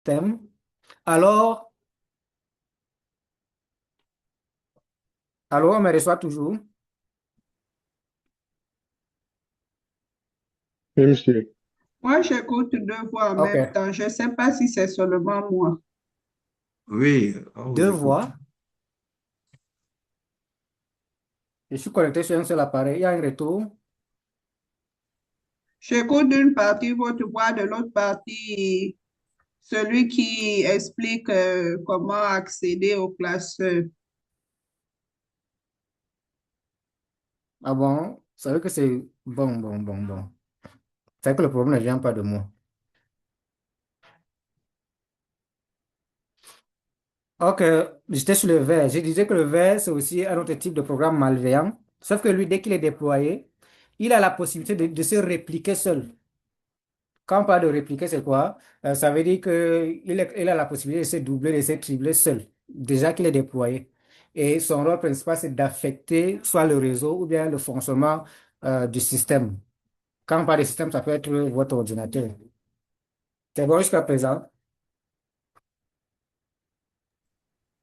système. Alors, on me reçoit toujours. Oui, monsieur. Moi, j'écoute deux voix en même OK. temps. Je ne sais pas si c'est seulement moi. Oui, on Deux vous écoute. voix. Je suis connecté sur un seul appareil. Il y a un retour. J'écoute d'une partie votre voix, de l'autre partie, celui qui explique comment accéder aux classes. Ah bon? C'est vrai que c'est bon. C'est vrai que le problème ne vient pas de moi. OK. J'étais sur le verre. Je disais que le verre, c'est aussi un autre type de programme malveillant. Sauf que lui, dès qu'il est déployé, il a la possibilité de se répliquer seul. Quand on parle de répliquer, c'est quoi? Ça veut dire qu'il a la possibilité de se doubler, de se tripler seul, déjà qu'il est déployé. Et son rôle principal, c'est d'affecter soit le réseau ou bien le fonctionnement du système. Quand on parle de système, ça peut être votre ordinateur. C'est bon jusqu'à présent?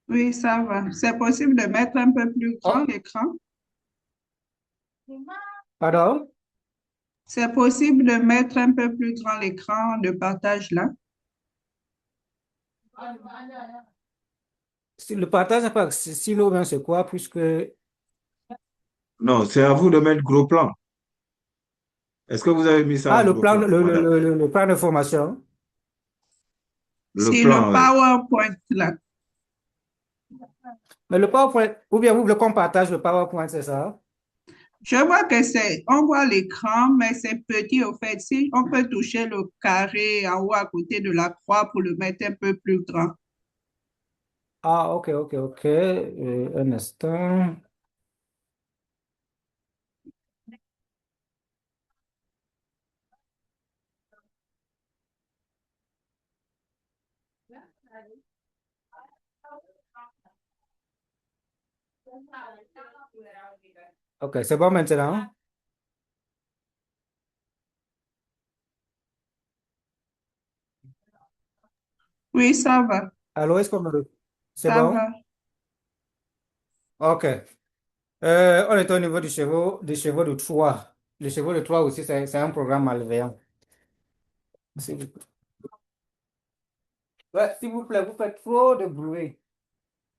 Oui, ça va. C'est possible de mettre un peu plus grand Oh, l'écran. pardon? C'est possible de mettre un peu plus grand l'écran de partage là. Si le partage n'est pas accessible, ou bien c'est quoi? Puisque... Non, c'est à vous de mettre gros plan. Est-ce que vous avez mis ça Ah, en gros plan, madame? le plan de formation. Le C'est le plan, oui. PowerPoint là. Mais le PowerPoint, ou bien vous voulez qu'on partage le PowerPoint, c'est ça? Je vois que on voit l'écran, mais c'est petit au fait. Si on peut toucher le carré en haut à côté de la croix pour le mettre un peu plus grand. Ah, ok. Un instant. Ok, c'est bon maintenant. Oui, ça va. Alors, est-ce qu'on me... C'est Ça bon? va. Ok. On est au niveau du chevaux de Troie. Le chevaux de Troie aussi, c'est un programme malveillant. S'il vous plaît. Ouais, s'il vous plaît, vous faites trop de bruit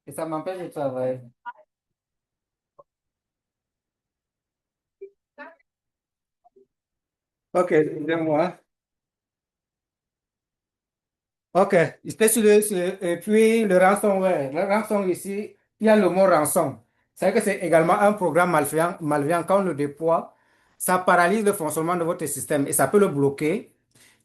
et ça m'empêche de travailler. Ok, excusez-moi. Ok, j'étais et puis le ransomware. Le rançon ici, il y a le mot rançon. C'est que c'est également un programme malveillant. Quand on le déploie, ça paralyse le fonctionnement de votre système et ça peut le bloquer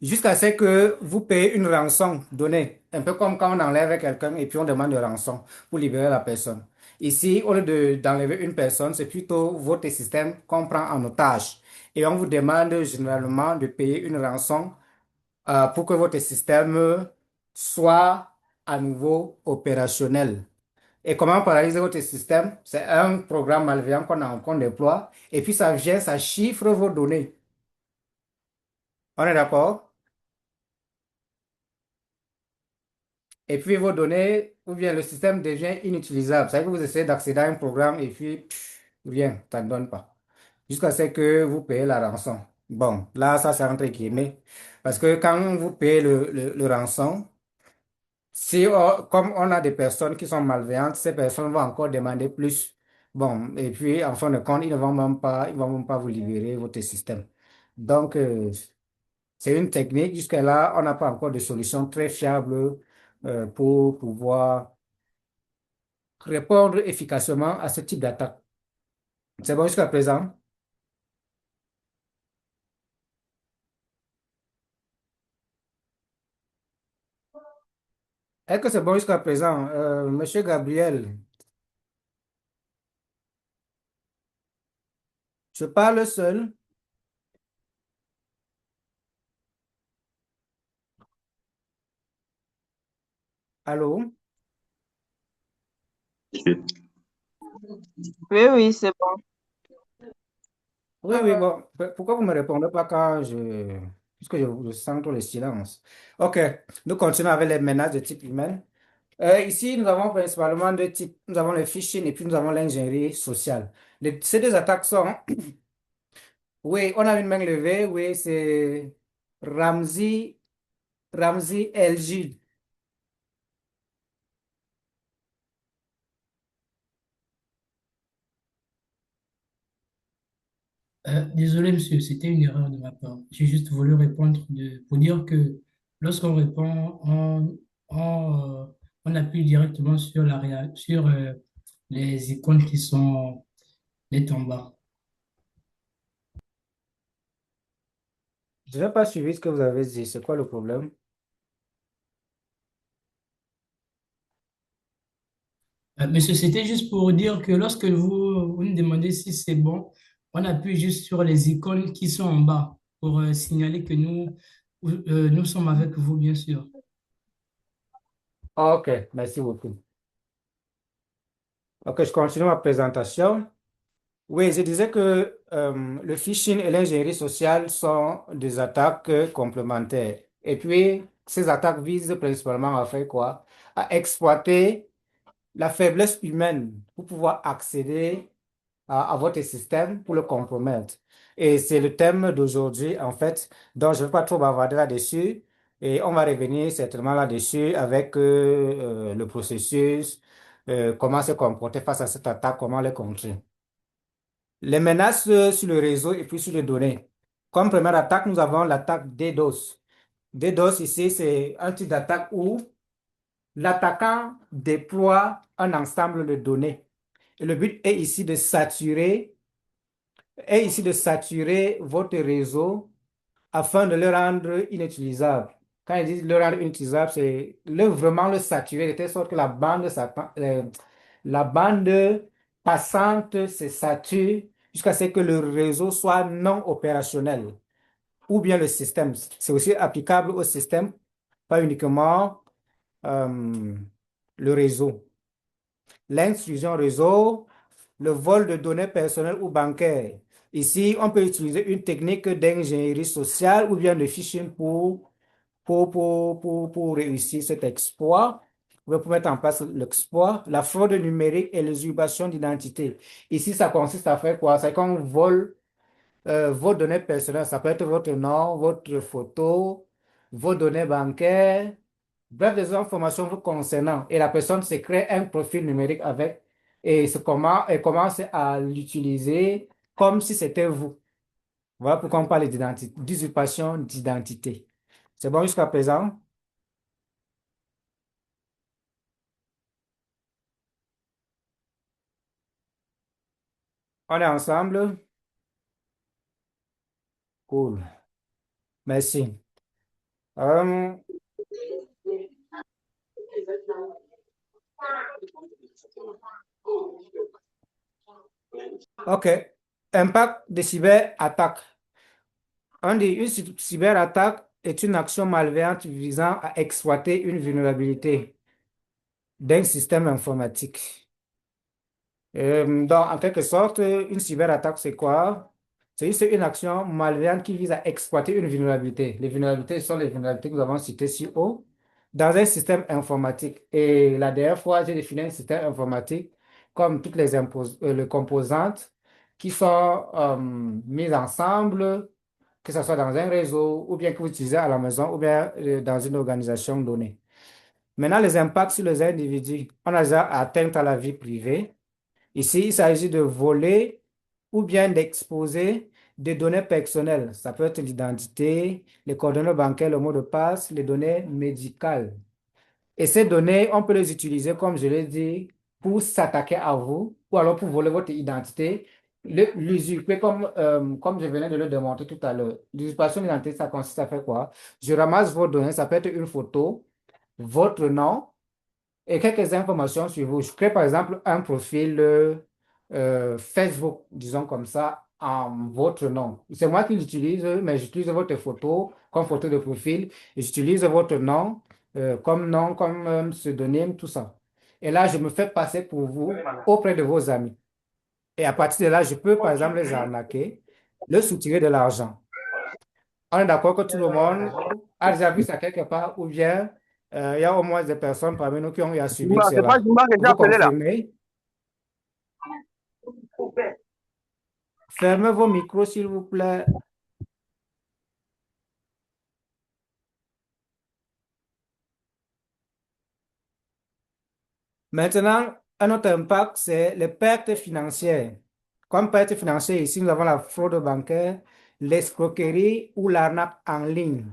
jusqu'à ce que vous payez une rançon donnée. Un peu comme quand on enlève quelqu'un et puis on demande une rançon pour libérer la personne. Ici, au lieu d'enlever une personne, c'est plutôt votre système qu'on prend en otage. Et on vous demande généralement de payer une rançon pour que votre système soit à nouveau opérationnel. Et comment paralyser votre système? C'est un programme malveillant qu'on déploie et puis ça vient, ça chiffre vos données. On est d'accord? Et puis vos données, ou bien le système devient inutilisable. C'est-à-dire que vous essayez d'accéder à un programme et puis rien, ça ne donne pas. Jusqu'à ce que vous payez la rançon. Bon, là, ça c'est entre guillemets. Parce que quand vous payez le rançon, si, comme on a des personnes qui sont malveillantes, ces personnes vont encore demander plus. Bon, et puis, en fin de compte, ils vont même pas vous libérer votre système. Donc, c'est une technique. Jusqu'à-là, on n'a pas encore de solution très fiable, pour pouvoir répondre efficacement à ce type d'attaque. C'est bon jusqu'à présent? Est-ce que c'est bon jusqu'à présent? Monsieur Gabriel, je parle seul. Allô? Oui, oui, c'est bon. Oui, bon. Pourquoi vous ne me répondez pas quand je... puisque je sens trop le silence. OK, nous continuons avec les menaces de type humain. Ici, nous avons principalement deux types. Nous avons le phishing et puis nous avons l'ingénierie sociale. Ces deux attaques sont, oui, on a une main levée, oui, c'est Ramzi, Ramzi LG. Désolé, monsieur, c'était une erreur de ma part. J'ai juste voulu répondre pour dire que lorsqu'on répond, on appuie directement sur sur les icônes qui sont net en bas. Je n'ai pas suivi ce que vous avez dit. C'est quoi le problème? Monsieur, c'était juste pour dire que lorsque vous nous demandez si c'est bon, on appuie juste sur les icônes qui sont en bas pour signaler que nous sommes avec vous, bien sûr. OK, merci beaucoup. OK, je continue ma présentation. Oui, je disais que le phishing et l'ingénierie sociale sont des attaques complémentaires. Et puis, ces attaques visent principalement à faire quoi? À exploiter la faiblesse humaine pour pouvoir accéder à votre système pour le compromettre. Et c'est le thème d'aujourd'hui, en fait, donc je ne vais pas trop bavarder là-dessus. Et on va revenir certainement là-dessus avec le processus, comment se comporter face à cette attaque, comment les contrer. Les menaces sur le réseau et puis sur les données. Comme première attaque, nous avons l'attaque DDoS. DDoS ici, c'est un type d'attaque où l'attaquant déploie un ensemble de données. Et le but est ici de saturer votre réseau afin de le rendre inutilisable. Quand ils disent le rendre inutilisable, c'est vraiment le saturer de telle sorte que la bande passante se sature jusqu'à ce que le réseau soit non opérationnel ou bien le système. C'est aussi applicable au système, pas uniquement euh, le réseau. L'intrusion réseau, le vol de données personnelles ou bancaires. Ici, on peut utiliser une technique d'ingénierie sociale ou bien de phishing pour réussir cet exploit. Vous pouvez mettre en place l'exploit, la fraude numérique et l'usurpation d'identité. Ici, ça consiste à faire quoi? C'est qu'on vole vos données personnelles. Ça peut être votre nom, votre photo, vos données bancaires, bref, des informations vous concernant. Et la personne se crée un profil numérique avec et commence à l'utiliser comme si c'était vous. Voilà pourquoi on parle d'usurpation d'identité. C'est bon jusqu'à présent? On est ensemble? Cool. Merci. Euh, OK. Impact des cyberattaques. Une cyberattaque est une action malveillante visant à exploiter une vulnérabilité d'un système informatique. Donc, en quelque sorte, une cyberattaque, c'est quoi? C'est juste une action malveillante qui vise à exploiter une vulnérabilité. Les vulnérabilités sont les vulnérabilités que nous avons citées si haut dans un système informatique. Et la dernière fois, j'ai défini un système informatique comme toutes les composantes qui sont mises ensemble, que ce soit dans un réseau ou bien que vous utilisez à la maison ou bien dans une organisation donnée. Maintenant, les impacts sur les individus. On a déjà atteinte à la vie privée. Ici, il s'agit de voler ou bien d'exposer des données personnelles. Ça peut être l'identité, les coordonnées bancaires, le mot de passe, les données médicales. Et ces données, on peut les utiliser, comme je l'ai dit, pour s'attaquer à vous ou alors pour voler votre identité, l'usurper comme je venais de le démontrer tout à l'heure. L'usurpation d'identité, ça consiste à faire quoi? Je ramasse vos données, ça peut être une photo, votre nom, et quelques informations sur vous. Je crée par exemple un profil Facebook, disons comme ça, en votre nom. C'est moi qui l'utilise, mais j'utilise votre photo comme photo de profil et j'utilise votre nom, comme pseudonyme, tout ça. Et là, je me fais passer pour vous auprès de vos amis. Et à partir de là, je peux par exemple les arnaquer, leur soutirer de l'argent. On est d'accord que tout le monde a déjà vu ça quelque part, ou bien il y a au moins des personnes parmi nous qui ont eu à subir C'est pas cela. Juma que j'ai Vous appelé là. confirmez? Fermez vos micros, s'il vous plaît. Maintenant, un autre impact, c'est les pertes financières. Comme perte financière, ici, nous avons la fraude bancaire, l'escroquerie ou l'arnaque en ligne.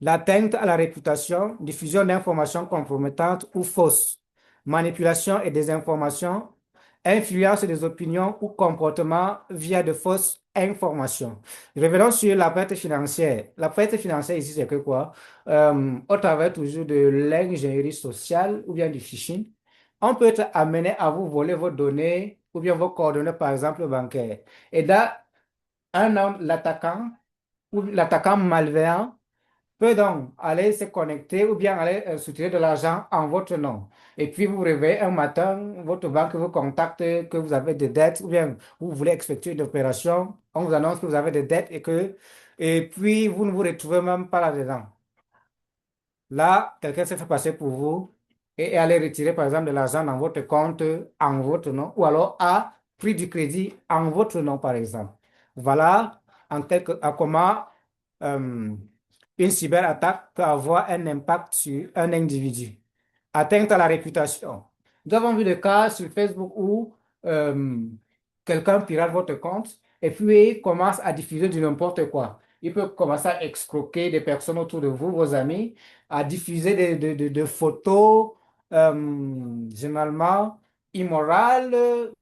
L'atteinte à la réputation, diffusion d'informations compromettantes ou fausses, manipulation et désinformation, influence des opinions ou comportements via de fausses informations. Revenons sur la perte financière. La perte financière ici, c'est que quoi? Au travers toujours de l'ingénierie sociale ou bien du phishing, on peut être amené à vous voler vos données ou bien vos coordonnées, par exemple, bancaires. Et là, un homme, l'attaquant ou l'attaquant malveillant, peut donc aller se connecter ou bien aller soutirer de l'argent en votre nom. Et puis vous vous réveillez un matin, votre banque vous contacte que vous avez des dettes ou bien vous voulez effectuer une opération, on vous annonce que vous avez des dettes et puis vous ne vous retrouvez même pas là-dedans. Là, quelqu'un s'est fait passer pour vous et est allé retirer par exemple de l'argent dans votre compte en votre nom ou alors a pris du crédit en votre nom par exemple. Voilà à comment euh, une cyberattaque peut avoir un impact sur un individu. Atteinte à la réputation. Nous avons vu des cas sur Facebook où euh, quelqu'un pirate votre compte et puis commence à diffuser du n'importe quoi. Il peut commencer à escroquer des personnes autour de vous, vos amis, à diffuser des photos généralement immorales.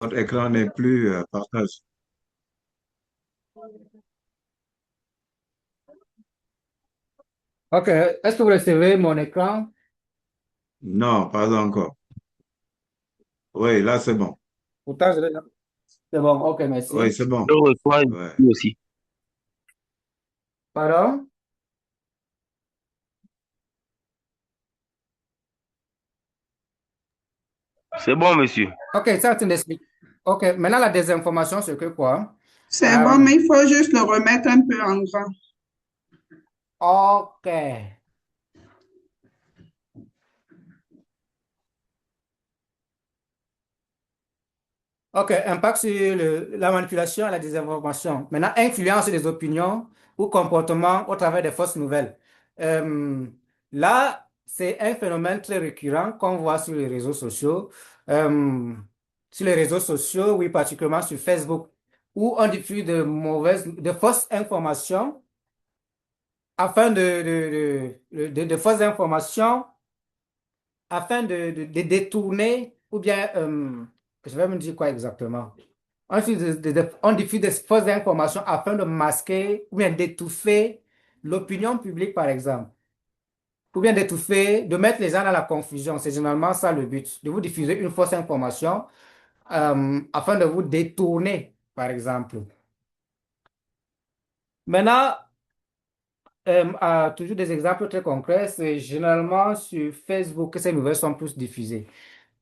Votre écran n'est plus partagé. OK. Est-ce que vous recevez mon écran? Non, pas encore. Oui, là, c'est bon. Pourtant, c'est bon. OK, Oui, merci. c'est bon. Je reçois Ouais. ici aussi. Pardon? C'est bon, monsieur. OK, ça, tu m'expliques. OK, maintenant la désinformation, c'est que quoi? C'est bon, Euh, mais il faut juste le remettre un peu en grand. OK. OK, impact sur la manipulation et la désinformation. Maintenant, influence des opinions ou comportements au travers des fausses nouvelles. Euh, Là, c'est un phénomène très récurrent qu'on voit sur les réseaux sociaux. Euh, Sur les réseaux sociaux, oui, particulièrement sur Facebook, où on diffuse de fausses informations afin de fausses informations afin de détourner ou bien, je vais me dire quoi exactement? On diffuse des fausses informations afin de masquer ou bien d'étouffer l'opinion publique, par exemple. Ou bien d'étouffer, de mettre les gens dans la confusion. C'est généralement ça le but, de vous diffuser une fausse information afin de vous détourner, par exemple. Maintenant, toujours des exemples très concrets, c'est généralement sur Facebook que ces nouvelles sont plus diffusées.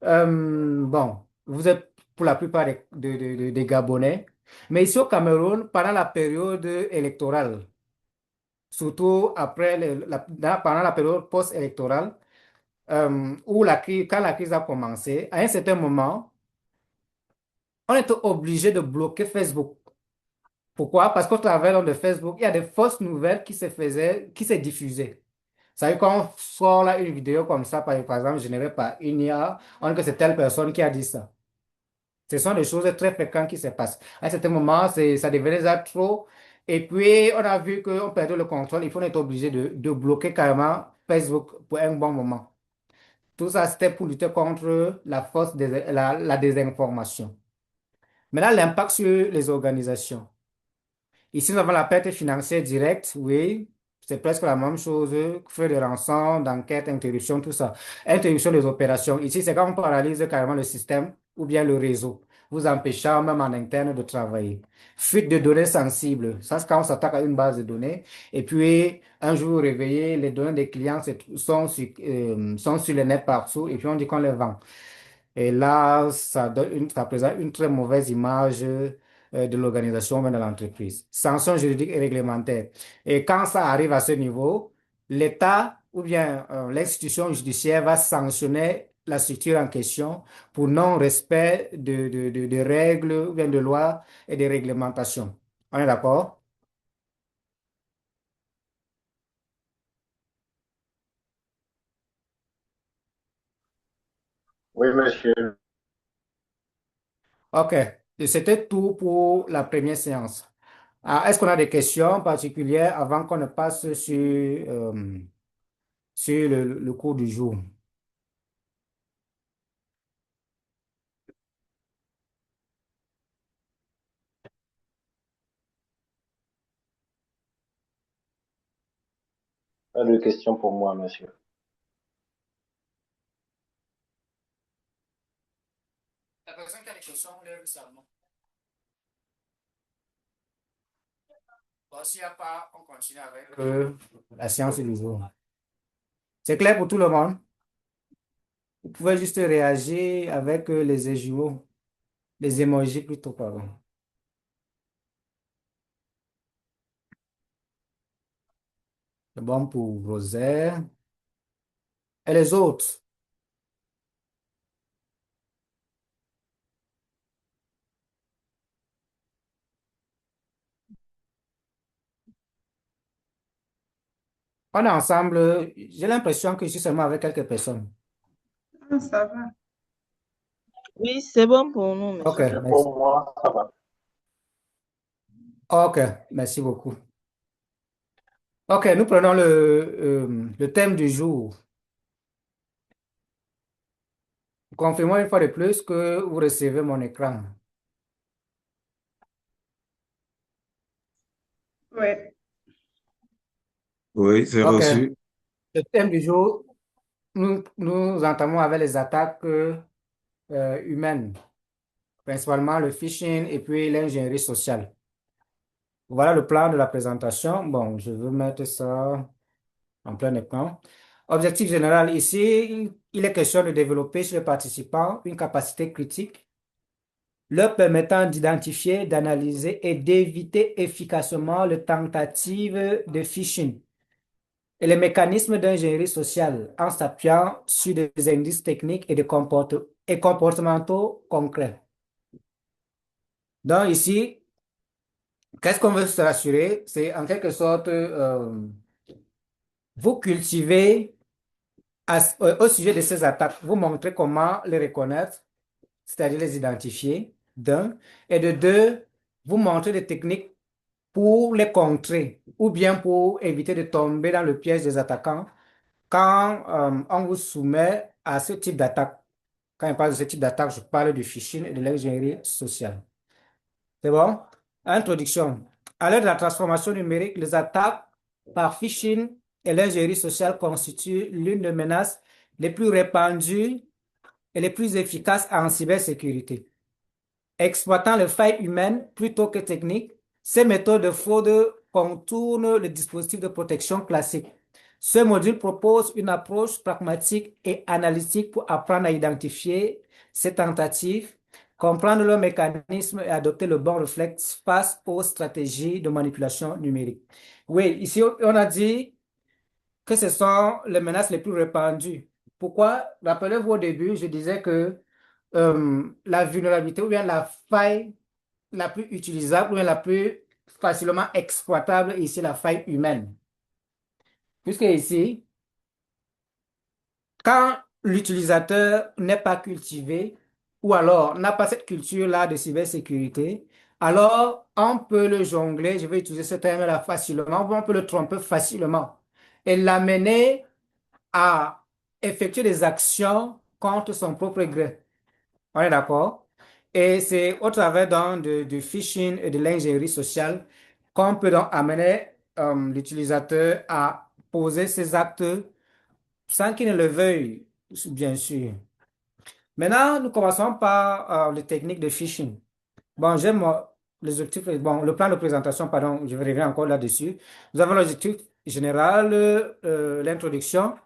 Bon, vous êtes pour la plupart des Gabonais, mais ici au Cameroun, pendant la période électorale, surtout après pendant la période post-électorale, quand la crise a commencé, à un certain moment, on était obligé de bloquer Facebook. Pourquoi? Parce qu'au travers de Facebook, il y a des fausses nouvelles qui se diffusaient. Ça veut dire quand on sort là une vidéo comme ça, par exemple, générée par une IA, on dit que c'est telle personne qui a dit ça. Ce sont des choses très fréquentes qui se passent. À un certain moment, ça devenait déjà trop. Et puis, on a vu qu'on perdait le contrôle. Il faut être obligé de bloquer carrément Facebook pour un bon moment. Tout ça, c'était pour lutter contre la désinformation. Maintenant, l'impact sur les organisations. Ici, nous avons la perte financière directe, oui. C'est presque la même chose. Frais de rançon, d'enquête, interruption, tout ça. Interruption des opérations. Ici, c'est quand on paralyse carrément le système ou bien le réseau, vous empêchant même en interne de travailler. Fuite de données sensibles. Ça, c'est quand on s'attaque à une base de données. Et puis, un jour, vous réveillez, les données des clients sont sur le net partout et puis on dit qu'on les vend. Et là, ça présente une très mauvaise image de l'organisation, même de l'entreprise. Sanctions juridiques et réglementaires. Et quand ça arrive à ce niveau, l'État ou bien l'institution judiciaire va sanctionner la structure en question pour non-respect de règles ou bien de lois et de réglementations. On est d'accord? Oui, monsieur. OK. Et c'était tout pour la première séance. Ah, est-ce qu'on a des questions particulières avant qu'on ne passe sur le cours du jour? Pas de question pour moi, monsieur. La personne qui a des questions, lève sa main. Bon, s'il n'y a pas, on continue avec la séance du jour. C'est clair pour tout le monde? Vous pouvez juste réagir avec les éjouaux, les emojis plutôt, pardon. C'est bon pour Rosaire. Et les autres? On est ensemble. J'ai l'impression que je suis seulement avec quelques personnes. Ah, ça va. Oui, c'est bon pour nous, OK, monsieur. Et merci. pour moi, ça va. OK, merci beaucoup. OK, nous prenons le thème du jour. Confirmez une fois de plus que vous recevez mon écran. Ouais. Oui, c'est OK. reçu. Le thème du jour, nous entamons avec les attaques humaines, principalement le phishing et puis l'ingénierie sociale. Voilà le plan de la présentation. Bon, je vais mettre ça en plein écran. Objectif général ici, il est question de développer chez les participants une capacité critique leur permettant d'identifier, d'analyser et d'éviter efficacement les tentatives de phishing et les mécanismes d'ingénierie sociale en s'appuyant sur des indices techniques et comportementaux concrets. Donc ici, qu'est-ce qu'on veut se rassurer? C'est en quelque sorte, vous cultivez au sujet de ces attaques, vous montrez comment les reconnaître, c'est-à-dire les identifier, d'un, et de deux, vous montrez des techniques pour les contrer ou bien pour éviter de tomber dans le piège des attaquants quand on vous soumet à ce type d'attaque. Quand je parle de ce type d'attaque, je parle du phishing et de l'ingénierie sociale. C'est bon? Introduction. À l'heure de la transformation numérique, les attaques par phishing et l'ingénierie sociale constituent l'une des menaces les plus répandues et les plus efficaces en cybersécurité. Exploitant les failles humaines plutôt que techniques, ces méthodes de fraude contournent le dispositif de protection classique. Ce module propose une approche pragmatique et analytique pour apprendre à identifier ces tentatives, comprendre leurs mécanismes et adopter le bon réflexe face aux stratégies de manipulation numérique. Oui, ici on a dit que ce sont les menaces les plus répandues. Pourquoi? Rappelez-vous au début, je disais que la vulnérabilité ou bien la faille la plus utilisable ou bien la plus facilement exploitable est ici la faille humaine. Puisque ici, quand l'utilisateur n'est pas cultivé ou alors n'a pas cette culture-là de cybersécurité, alors on peut le jongler, je vais utiliser ce terme-là facilement, on peut le tromper facilement et l'amener à effectuer des actions contre son propre gré. On est d'accord? Et c'est au travers donc du phishing et de l'ingénierie sociale qu'on peut donc amener l'utilisateur à poser ses actes sans qu'il ne le veuille, bien sûr. Maintenant, nous commençons par les techniques de phishing. Bon, j'aime les objectifs, bon, le plan de présentation, pardon, je vais revenir encore là-dessus. Nous avons l'objectif général, l'introduction,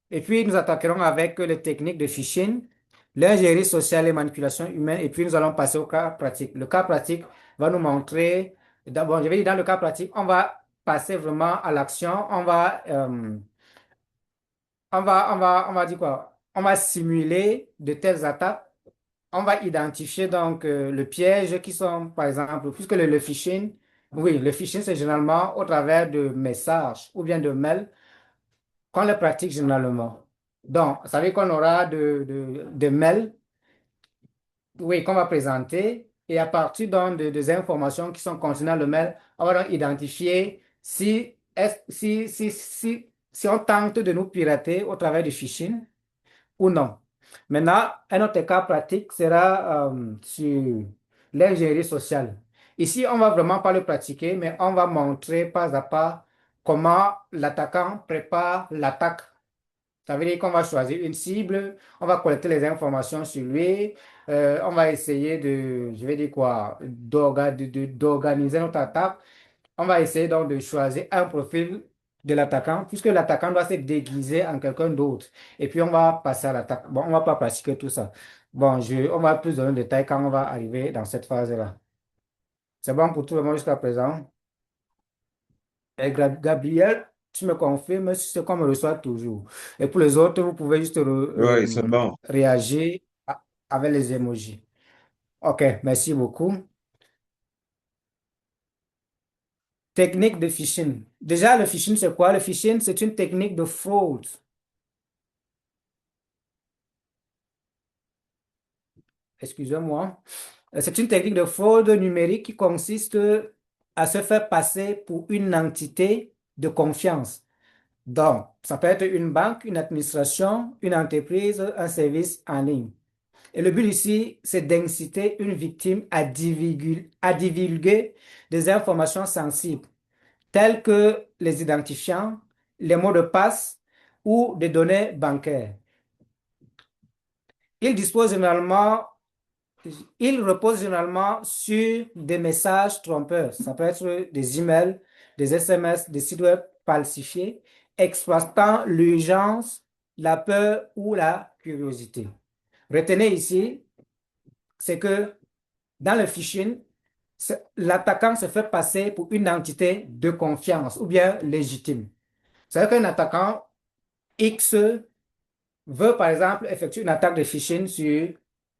et puis nous attaquerons avec les techniques de phishing, l'ingénierie sociale et manipulation humaine, et puis nous allons passer au cas pratique. Le cas pratique va nous montrer, d'abord, je vais dire dans le cas pratique, on va passer vraiment à l'action, on va dire quoi? On va simuler de telles attaques. On va identifier donc le piège qui sont, par exemple, puisque le phishing, oui, le phishing, c'est généralement au travers de messages ou bien de mails qu'on les pratique généralement. Donc, ça veut dire qu'on aura de mails, oui, qu'on va présenter et à partir donc des informations qui sont contenues dans le mail, on va donc identifier si on tente de nous pirater au travers du phishing ou non. Maintenant, un autre cas pratique sera sur l'ingénierie sociale. Ici, on va vraiment pas le pratiquer, mais on va montrer pas à pas comment l'attaquant prépare l'attaque. Ça veut dire qu'on va choisir une cible, on va collecter les informations sur lui, on va essayer je vais dire quoi, d'organiser notre attaque. On va essayer donc de choisir un profil de l'attaquant, puisque l'attaquant doit se déguiser en quelqu'un d'autre. Et puis, on va passer à l'attaque. Bon, on ne va pas pratiquer tout ça. Bon, on va plus donner de détails quand on va arriver dans cette phase-là. C'est bon pour tout le monde jusqu'à présent? Et Gabriel, tu me confirmes si c'est qu'on me reçoit toujours. Et pour les autres, vous pouvez juste Oui, c'est bon. réagir avec les emojis. OK, merci beaucoup. Technique de phishing. Déjà, le phishing, c'est quoi? Le phishing, c'est une technique de fraude. Excusez-moi. C'est une technique de fraude numérique qui consiste à se faire passer pour une entité de confiance. Donc, ça peut être une banque, une administration, une entreprise, un service en ligne. Et le but ici, c'est d'inciter une victime à divulguer des informations sensibles, telles que les identifiants, les mots de passe ou des données bancaires. Il dispose généralement Il repose généralement sur des messages trompeurs. Ça peut être des emails, des SMS, des sites web falsifiés, exploitant l'urgence, la peur ou la curiosité. Retenez ici, c'est que dans le phishing, l'attaquant se fait passer pour une entité de confiance ou bien légitime. C'est-à-dire qu'un attaquant X veut, par exemple, effectuer une attaque de phishing sur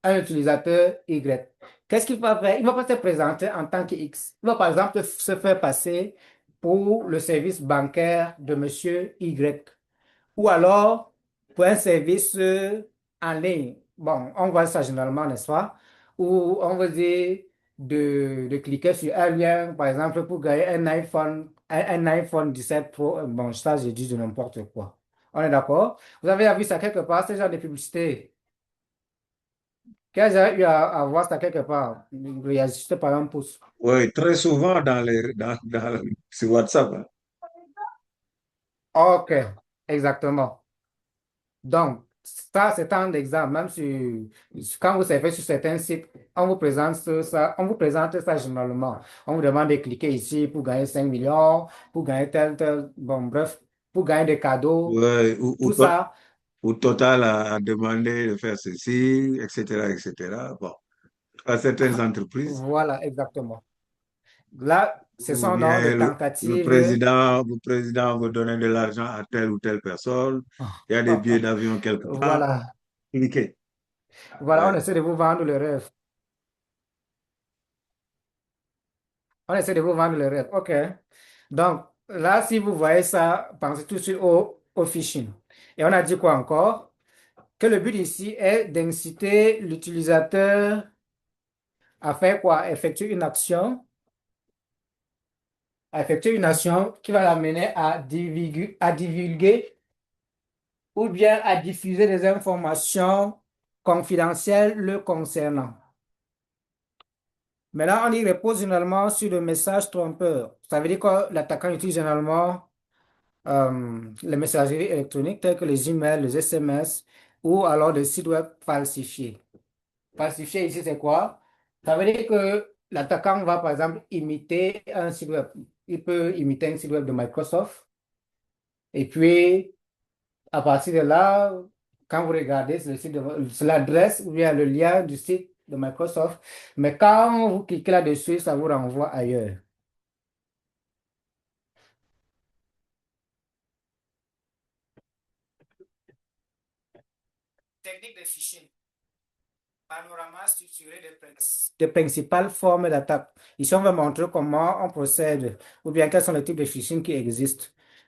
un utilisateur Y. Qu'est-ce qu'il va faire? Il ne va pas se présenter en tant que X. Il va, par exemple, se faire passer pour le service bancaire de monsieur Y. Ou alors, pour un service en ligne. Bon, on voit ça généralement, n'est-ce pas? Où on veut dire de cliquer sur un lien, par exemple, pour gagner un iPhone 17 Pro. Bon, ça, je dis de n'importe quoi. On est d'accord? Vous avez vu ça quelque part, ce genre de publicité? Qui a déjà eu à voir ça quelque part? Réagissez par un pouce. Oui, très souvent sur WhatsApp, hein. OK, exactement. Donc, ça, c'est un exemple. Même quand vous savez sur certains sites, on vous présente ça généralement. On vous demande de cliquer ici pour gagner 5 millions, pour gagner bon, bref, pour gagner des cadeaux, Ouais, tout ça. ou Total a demandé de faire ceci, etc., etc. Bon, à certaines entreprises, Voilà, exactement. Là, ce ou sont donc bien des tentatives. le président veut donner de l'argent à telle ou telle personne, il y a des billets d'avion quelque part, Voilà, cliquez. voilà, on Ouais. essaie de vous vendre le rêve. On essaie de vous vendre le rêve. OK. Donc, là, si vous voyez ça, pensez tout de suite au phishing. Et on a dit quoi encore? Que le but ici est d'inciter l'utilisateur à faire quoi? À effectuer une action qui va l'amener à divulguer ou bien à diffuser des informations confidentielles le concernant. Maintenant, on y repose généralement sur le message trompeur. Ça veut dire que l'attaquant utilise généralement les messageries électroniques telles que les emails, les SMS ou alors des sites web falsifiés. Falsifié ici, c'est quoi? Ça veut dire que l'attaquant va, par exemple, imiter un site web. Il peut imiter un site web de Microsoft. Et puis, à partir de là, quand vous regardez, c'est l'adresse ou bien le lien du site de Microsoft. Mais quand vous cliquez là-dessus, ça vous renvoie ailleurs. Technique de phishing. Panorama structuré des principales formes d'attaque. Ici, on va montrer comment on procède ou bien quels sont les types de phishing qui existent.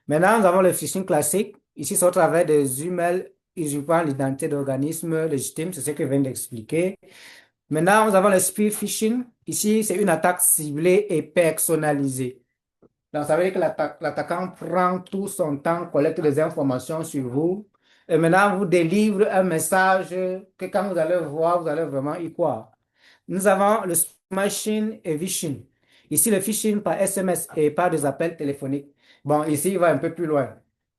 Maintenant, nous avons le phishing classique. Ici, c'est au travers des emails usurpant l'identité d'organismes légitimes, c'est ce que je viens d'expliquer. Maintenant, nous avons le spear phishing. Ici, c'est une attaque ciblée et personnalisée. Donc, ça veut dire que l'attaquant prend tout son temps, collecte des informations sur vous et maintenant vous délivre un message que quand vous allez voir, vous allez vraiment y croire. Nous avons le smashing et phishing. Ici, le phishing par SMS et par des appels téléphoniques. Bon, ici, il va un peu plus loin.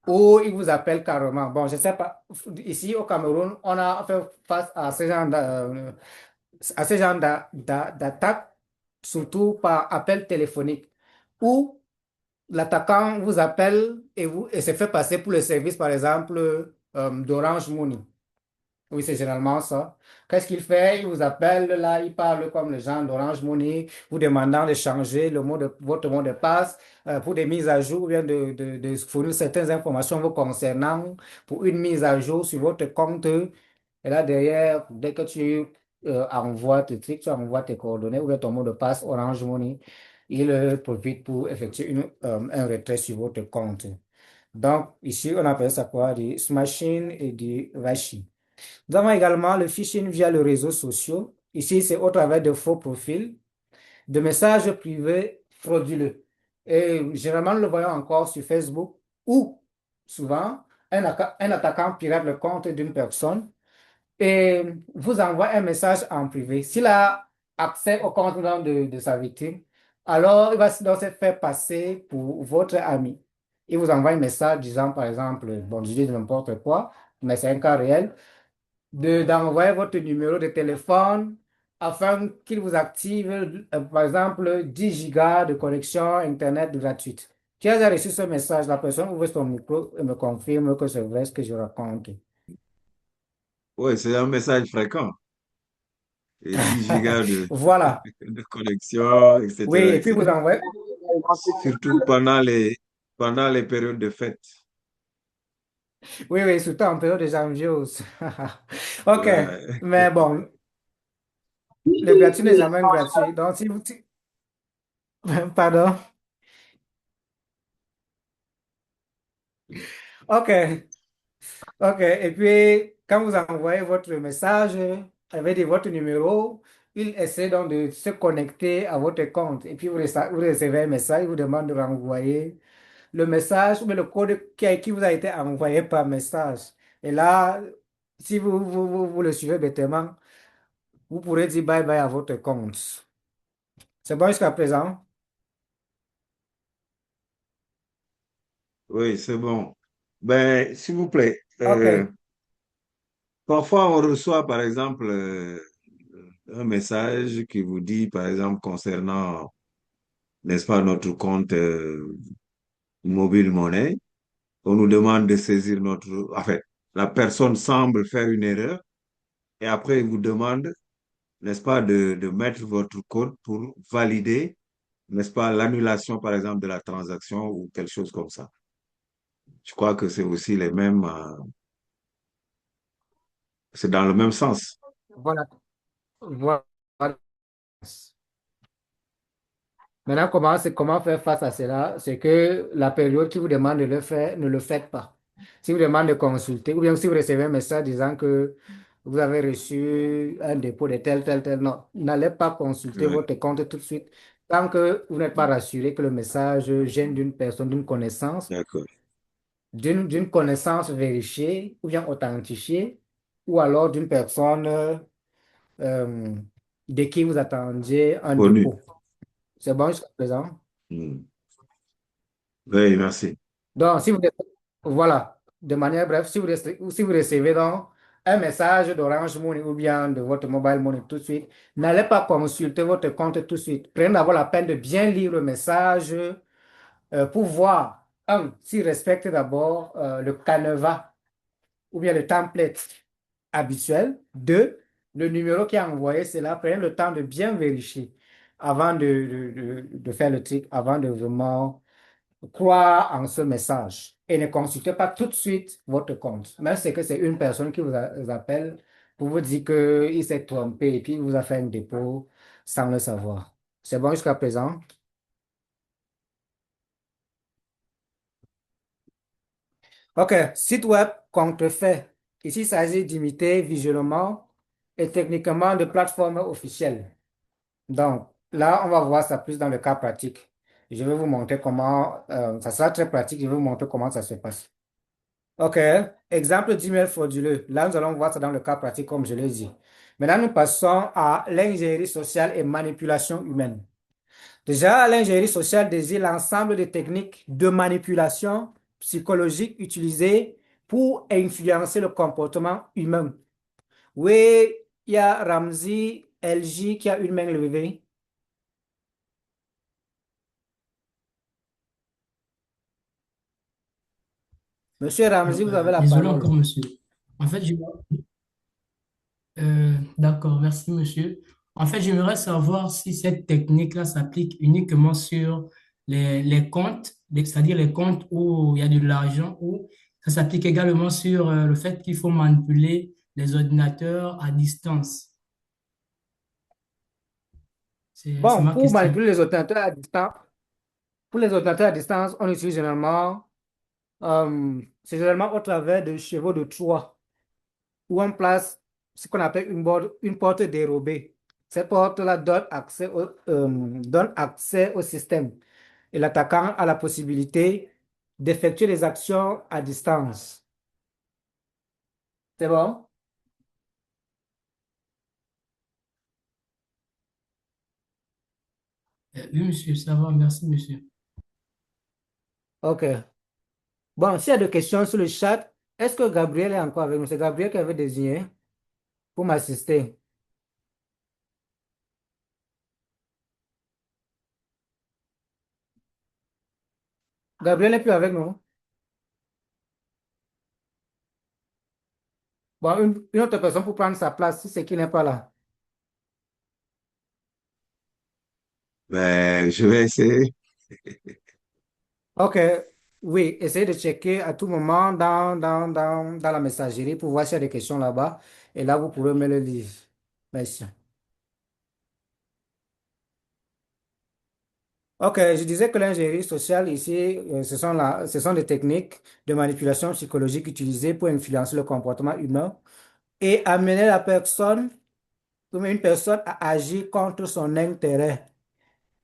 Ou il vous appelle carrément. Bon, je ne sais pas. Ici, au Cameroun, on a fait face à ce genre d'attaque, surtout par appel téléphonique, où l'attaquant vous appelle et se fait passer pour le service, par exemple, d'Orange Money. Oui, c'est généralement ça. Qu'est-ce qu'il fait? Il vous appelle, là, il parle comme les gens d'Orange Money, vous demandant de changer votre mot de passe pour des mises à jour, ou bien de fournir certaines informations vous concernant pour une mise à jour sur votre compte. Et là, derrière, dès que tu envoies tes trucs, tu envoies tes coordonnées ou bien ton mot de passe Orange Money, il profite pour effectuer un retrait sur votre compte. Donc, ici, on appelle ça quoi? Du smashing et du vashing. Nous avons également le phishing via les réseaux sociaux. Ici, c'est au travers de faux profils, de messages privés frauduleux. Et généralement, nous le voyons encore sur Facebook où, souvent, un attaquant pirate le compte d'une personne et vous envoie un message en privé. S'il a accès au compte de sa victime, alors il va donc se faire passer pour votre ami. Il vous envoie un message disant, par exemple, bon, je dis n'importe quoi, mais c'est un cas réel d'envoyer votre numéro de téléphone afin qu'il vous active, par exemple, 10 gigas de connexion Internet gratuite. Qui a reçu ce message? La personne ouvre son micro et me confirme que c'est vrai ce que je raconte. Oui, c'est un message fréquent. Et 10 gigas Voilà. de connexion, Oui, etc., et puis vous etc. envoyez. Surtout pendant les périodes de fête. Oui, oui, surtout en période de janvier aussi. OK. Ouais. Mais bon, le gratuit n'est jamais gratuit. Donc, si vous. Pardon. OK. OK. Et puis, quand vous envoyez votre message avec votre numéro, il essaie donc de se connecter à votre compte. Et puis, vous recevez un message, il vous demande de renvoyer le message ou bien le code qui vous a été envoyé par message. Et là, si vous le suivez bêtement, vous pourrez dire bye bye à votre compte. C'est bon jusqu'à présent? Oui, c'est bon. Ben, s'il vous plaît, OK. parfois on reçoit, par exemple, un message qui vous dit, par exemple, concernant, n'est-ce pas, notre compte mobile monnaie, on nous demande de saisir notre. En fait, la personne semble faire une erreur et après, il vous demande, n'est-ce pas, de mettre votre code pour valider, n'est-ce pas, l'annulation, par exemple, de la transaction ou quelque chose comme ça. Je crois que c'est aussi les mêmes, c'est dans le même sens. Voilà. Voilà. Maintenant, comment faire face à cela? C'est que la période qui vous demande de le faire, ne le faites pas. Si vous demande de consulter, ou bien si vous recevez un message disant que vous avez reçu un dépôt de tel, non, n'allez pas consulter Ouais, votre compte tout de suite tant que vous n'êtes pas rassuré que le message vient d'une personne, d'accord. d'une connaissance vérifiée ou bien authentifiée, ou alors d'une personne de qui vous attendiez un connu. dépôt. C'est bon jusqu'à présent? Hmm. Oui, merci. Donc, si vous, voilà, de manière brève, si vous recevez donc un message d'Orange Money ou bien de votre mobile money tout de suite, n'allez pas consulter votre compte tout de suite. Prenez d'abord la peine de bien lire le message pour voir, un, s'il respecte d'abord le canevas ou bien le template habituel. Deux, le numéro qui a envoyé cela, prenez le temps de bien vérifier avant de faire le truc, avant de vraiment croire en ce message et ne consultez pas tout de suite votre compte. Même si c'est que c'est une personne qui vous appelle pour vous dire qu'il s'est trompé et puis il vous a fait un dépôt sans le savoir. C'est bon jusqu'à présent? OK. Site web contrefait. Ici, il s'agit d'imiter visuellement et techniquement de plateformes officielles. Donc, là, on va voir ça plus dans le cas pratique. Je vais vous montrer comment, ça sera très pratique, je vais vous montrer comment ça se passe. OK. Exemple d'email frauduleux. Là, nous allons voir ça dans le cas pratique, comme je l'ai dit. Maintenant, nous passons à l'ingénierie sociale et manipulation humaine. Déjà, l'ingénierie sociale désigne l'ensemble des techniques de manipulation psychologique utilisées pour influencer le comportement humain. Oui, il y a Ramzi LJ qui a une main levée. Monsieur Ramzi, Alors, vous avez la désolé parole. encore, monsieur. En fait, d'accord, merci, monsieur. En fait, j'aimerais savoir si cette technique-là s'applique uniquement sur les comptes, c'est-à-dire les comptes où il y a de l'argent, ou ça s'applique également sur le fait qu'il faut manipuler les ordinateurs à distance. C'est Bon, ma pour question. manipuler les ordinateurs à distance, pour les ordinateurs à distance, on utilise généralement, c'est généralement au travers de chevaux de Troie, où on place ce qu'on appelle une porte dérobée. Cette porte-là donne accès au système et l'attaquant a la possibilité d'effectuer des actions à distance. C'est bon? Oui, monsieur, ça va, merci, monsieur. OK. Bon, s'il y a des questions sur le chat, est-ce que Gabriel est encore avec nous? C'est Gabriel qui avait désigné pour m'assister. Gabriel n'est plus avec nous. Bon, une autre personne pour prendre sa place si c'est qui n'est pas là. Ben, je vais essayer. OK. Oui, essayez de checker à tout moment dans la messagerie pour voir s'il y a des questions là-bas. Et là, vous pouvez me le lire. Merci. OK, je disais que l'ingénierie sociale ici, ce sont des techniques de manipulation psychologique utilisées pour influencer le comportement humain et amener la personne, comme une personne, à agir contre son intérêt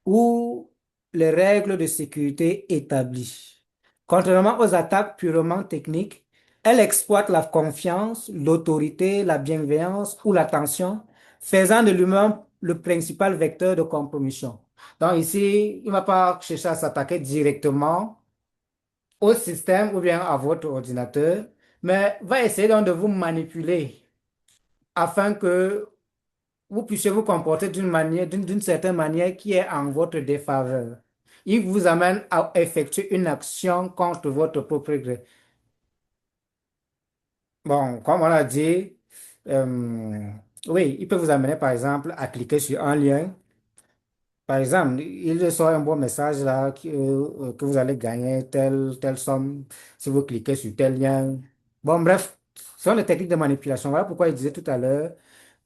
ou les règles de sécurité établies. Contrairement aux attaques purement techniques, elle exploite la confiance, l'autorité, la bienveillance ou l'attention, faisant de l'humain le principal vecteur de compromission. Donc ici, il ne va pas chercher à s'attaquer directement au système ou bien à votre ordinateur, mais va essayer donc de vous manipuler afin que vous puissiez vous comporter d'une certaine manière qui est en votre défaveur. Il vous amène à effectuer une action contre votre propre gré. Bon, comme on l'a dit, oui, il peut vous amener par exemple à cliquer sur un lien. Par exemple, il sort un bon message là que vous allez gagner telle somme si vous cliquez sur tel lien. Bon, bref, ce sont les techniques de manipulation. Voilà pourquoi je disais tout à l'heure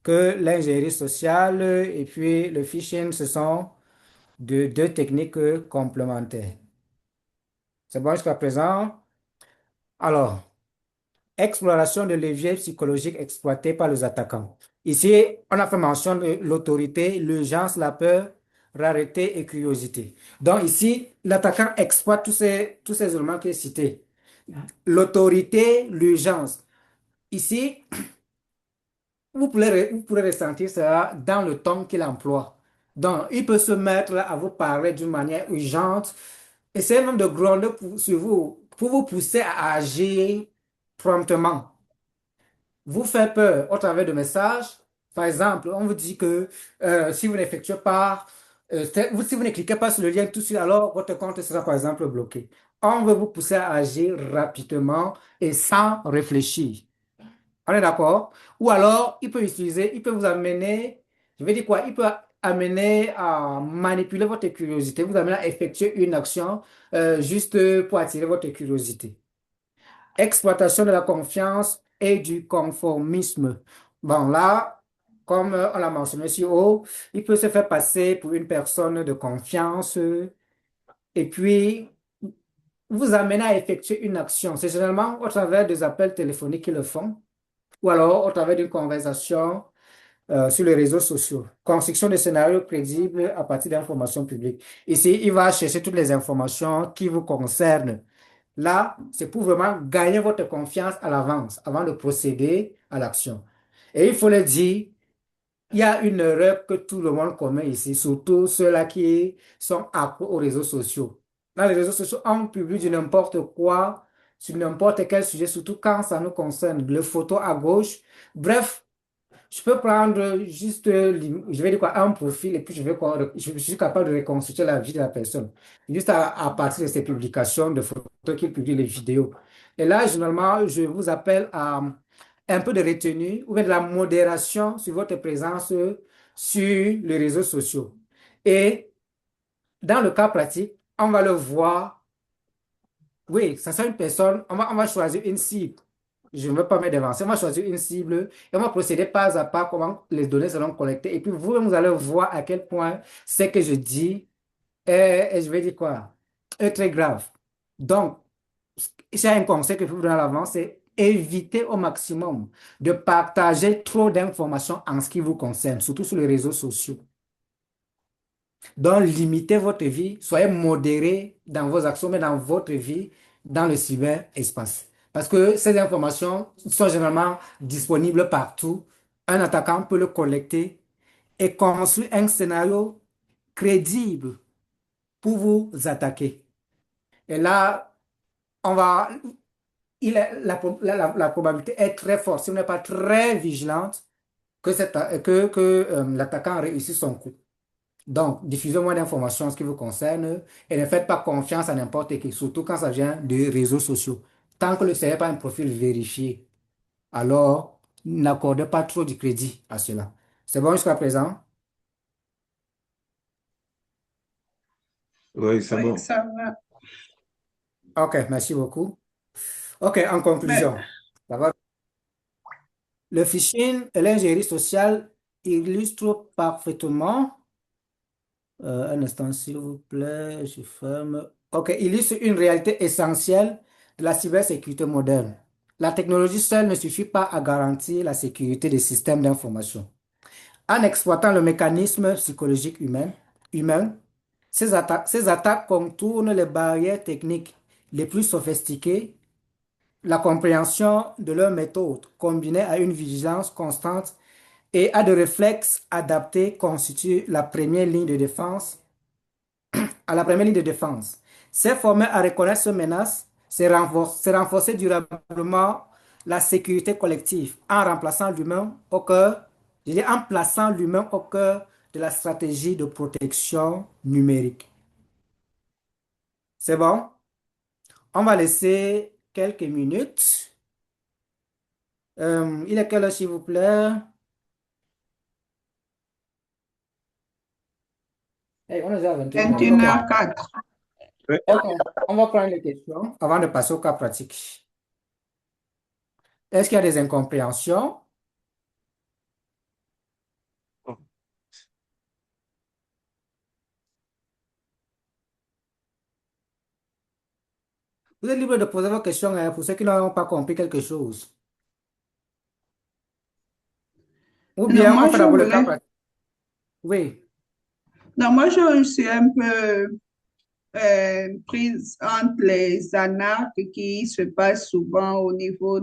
que l'ingénierie sociale et puis le phishing, ce sont deux techniques complémentaires. C'est bon jusqu'à présent? Alors, exploration de leviers psychologiques exploités par les attaquants. Ici, on a fait mention de l'autorité, l'urgence, la peur, rareté et curiosité. Donc ici, l'attaquant exploite tous ces éléments que j'ai cités. L'autorité, l'urgence. Ici, vous pourrez ressentir cela dans le ton qu'il emploie. Donc, il peut se mettre à vous parler d'une manière urgente, essayer même de gronder sur vous pour vous pousser à agir promptement. Vous fait peur au travers de messages. Par exemple, on vous dit que si vous n'effectuez pas, si vous ne cliquez pas sur le lien tout de suite, alors votre compte sera par exemple bloqué. On veut vous pousser à agir rapidement et sans réfléchir. On est d'accord? Ou alors, il peut vous amener, je vais dire quoi? Il peut amener à manipuler votre curiosité, vous amener à effectuer une action juste pour attirer votre curiosité. Exploitation de la confiance et du conformisme. Bon, là, comme on l'a mentionné si haut, il peut se faire passer pour une personne de confiance et puis vous amener à effectuer une action. C'est généralement au travers des appels téléphoniques qu'ils le font ou alors au travers d'une conversation sur les réseaux sociaux. Construction de scénarios crédibles à partir d'informations publiques. Ici, il va chercher toutes les informations qui vous concernent. Là, c'est pour vraiment gagner votre confiance à l'avance, avant de procéder à l'action. Et il faut le dire, il y a une erreur que tout le monde commet ici, surtout ceux-là qui sont accros aux réseaux sociaux. Dans les réseaux sociaux, on publie du n'importe quoi, sur n'importe quel sujet, surtout quand ça nous concerne. Les photos à gauche. Bref, je peux prendre juste, je vais dire quoi, un profil et puis je suis capable de reconstituer la vie de la personne. Juste à partir de ces publications de photos qu'il publie, les vidéos. Et là, généralement, je vous appelle à un peu de retenue ou bien de la modération sur votre présence sur les réseaux sociaux. Et dans le cas pratique, on va le voir. Oui, ça sera une personne, on va choisir une cible. Je ne veux pas me dévancer. On va choisir une cible et on va procéder pas à pas comment les données seront collectées. Et puis vous allez voir à quel point ce que je dis est, je vais dire quoi, est très grave. Donc, j'ai un conseil que je vous donne à l'avance, c'est éviter au maximum de partager trop d'informations en ce qui vous concerne, surtout sur les réseaux sociaux. Donc, limitez votre vie, soyez modéré dans vos actions, mais dans votre vie, dans le cyberespace. Parce que ces informations sont généralement disponibles partout. Un attaquant peut le collecter et construire un scénario crédible pour vous attaquer. Et là, on va, la probabilité est très forte, si vous n'êtes pas très vigilante, que l'attaquant réussisse son coup. Donc, diffusez moins d'informations en ce qui vous concerne et ne faites pas confiance à n'importe qui, surtout quand ça vient des réseaux sociaux. Tant que ce n'est pas un profil vérifié, alors n'accordez pas trop de crédit à cela. C'est bon jusqu'à présent? Oui, c'est Oui, bon. ça va. OK, merci beaucoup. OK, en Mais conclusion, ça va? Le phishing et l'ingénierie sociale illustrent parfaitement. Un instant, s'il vous plaît, je ferme. OK, illustre une réalité essentielle de la cybersécurité moderne. La technologie seule ne suffit pas à garantir la sécurité des systèmes d'information. En exploitant le mécanisme psychologique humain, ces attaques contournent les barrières techniques les plus sophistiquées. La compréhension de leurs méthodes, combinée à une vigilance constante et à des réflexes adaptés, constitue la première ligne de défense. C'est former à reconnaître ces menaces, c'est renforcer durablement la sécurité collective en remplaçant l'humain au cœur, je dis en plaçant l'humain au cœur de la stratégie de protection numérique. C'est bon? On va laisser quelques minutes. Il est quelle heure, s'il vous plaît? Hey, on est à 21 h. OK. 21h04. Oui. OK. On va prendre les questions avant de passer au cas pratique. Est-ce qu'il y a des incompréhensions? Vous êtes libre de poser vos questions hein, pour ceux qui n'ont pas compris quelque chose. Ou Non, bien on moi, fait je d'abord le cas voulais, pratique. Oui. non, moi, je suis un peu prise entre les arnaques qui se passent souvent au niveau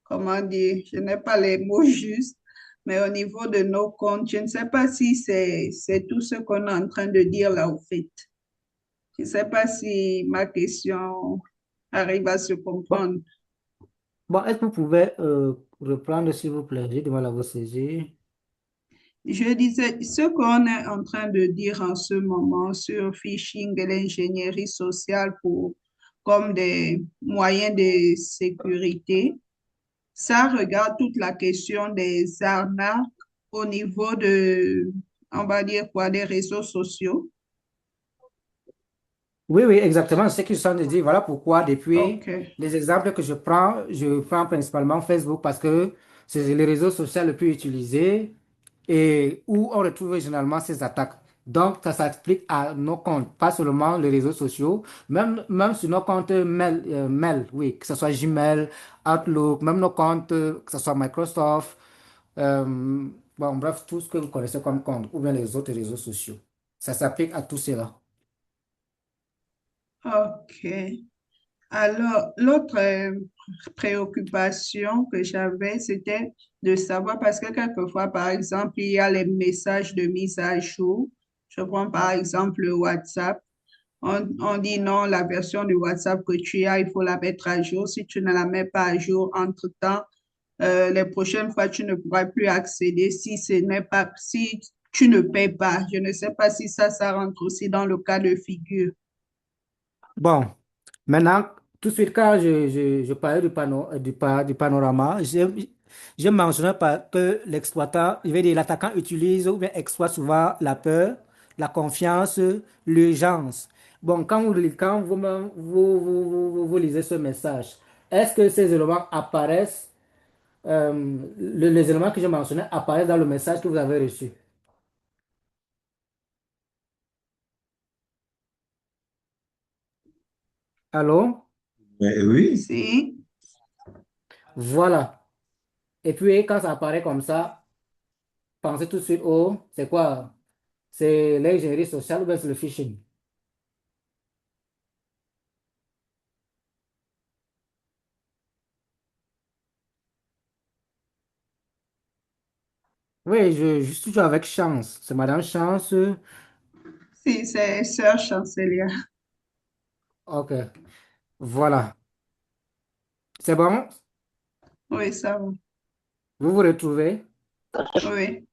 comment dire, je n'ai pas les mots justes, mais au niveau de nos comptes, je ne sais pas si c'est tout ce qu'on est en train de dire là au fait. Je ne sais pas si ma question arrive à se Bon, comprendre. bon, est-ce que vous pouvez reprendre, s'il vous plaît? J'ai du mal à vous saisir. Je disais, ce qu'on est en train de dire en ce moment sur phishing et l'ingénierie sociale comme des moyens de sécurité, ça regarde toute la question des arnaques au niveau on va dire quoi, des réseaux sociaux. Oui, oui, exactement. C'est ce qu'ils sont de dire. Voilà pourquoi, depuis OK. les exemples que je prends principalement Facebook parce que c'est le réseau social le plus utilisé et où on retrouve généralement ces attaques. Donc, ça s'applique à nos comptes, pas seulement les réseaux sociaux, même sur nos comptes mail, oui, que ce soit Gmail, Outlook, même nos comptes, que ce soit Microsoft, euh, bon, bref, tout ce que vous connaissez comme compte, ou bien les autres réseaux sociaux. Ça s'applique à tout cela. OK. Alors, l'autre préoccupation que j'avais, c'était de savoir, parce que quelquefois, par exemple, il y a les messages de mise à jour. Je prends par exemple le WhatsApp. On dit non, la version du WhatsApp que tu as, il faut la mettre à jour. Si tu ne la mets pas à jour, entre-temps, les prochaines fois, tu ne pourras plus accéder si ce n'est pas, si tu ne payes pas. Je ne sais pas si ça rentre aussi dans le cas de figure. Bon, maintenant, tout de suite, quand je parlais du panorama, je mentionnais pas que l'exploitant, je vais dire, l'attaquant utilise ou bien exploite souvent la peur, la confiance, l'urgence. Bon, quand vous lisez ce message, est-ce que ces éléments apparaissent, les éléments que je mentionnais apparaissent dans le message que vous avez reçu? Allô? Mais oui, Si. Voilà. Et puis, quand ça apparaît comme ça, pensez tout de suite, oh, c'est quoi? C'est l'ingénierie sociale ou bien c'est le phishing? Oui, je suis toujours avec Chance. C'est Madame Chance. Si, c'est Sœur Chancelière. Ok, voilà. C'est bon? Oui, ça va. Vous vous retrouvez? Oui.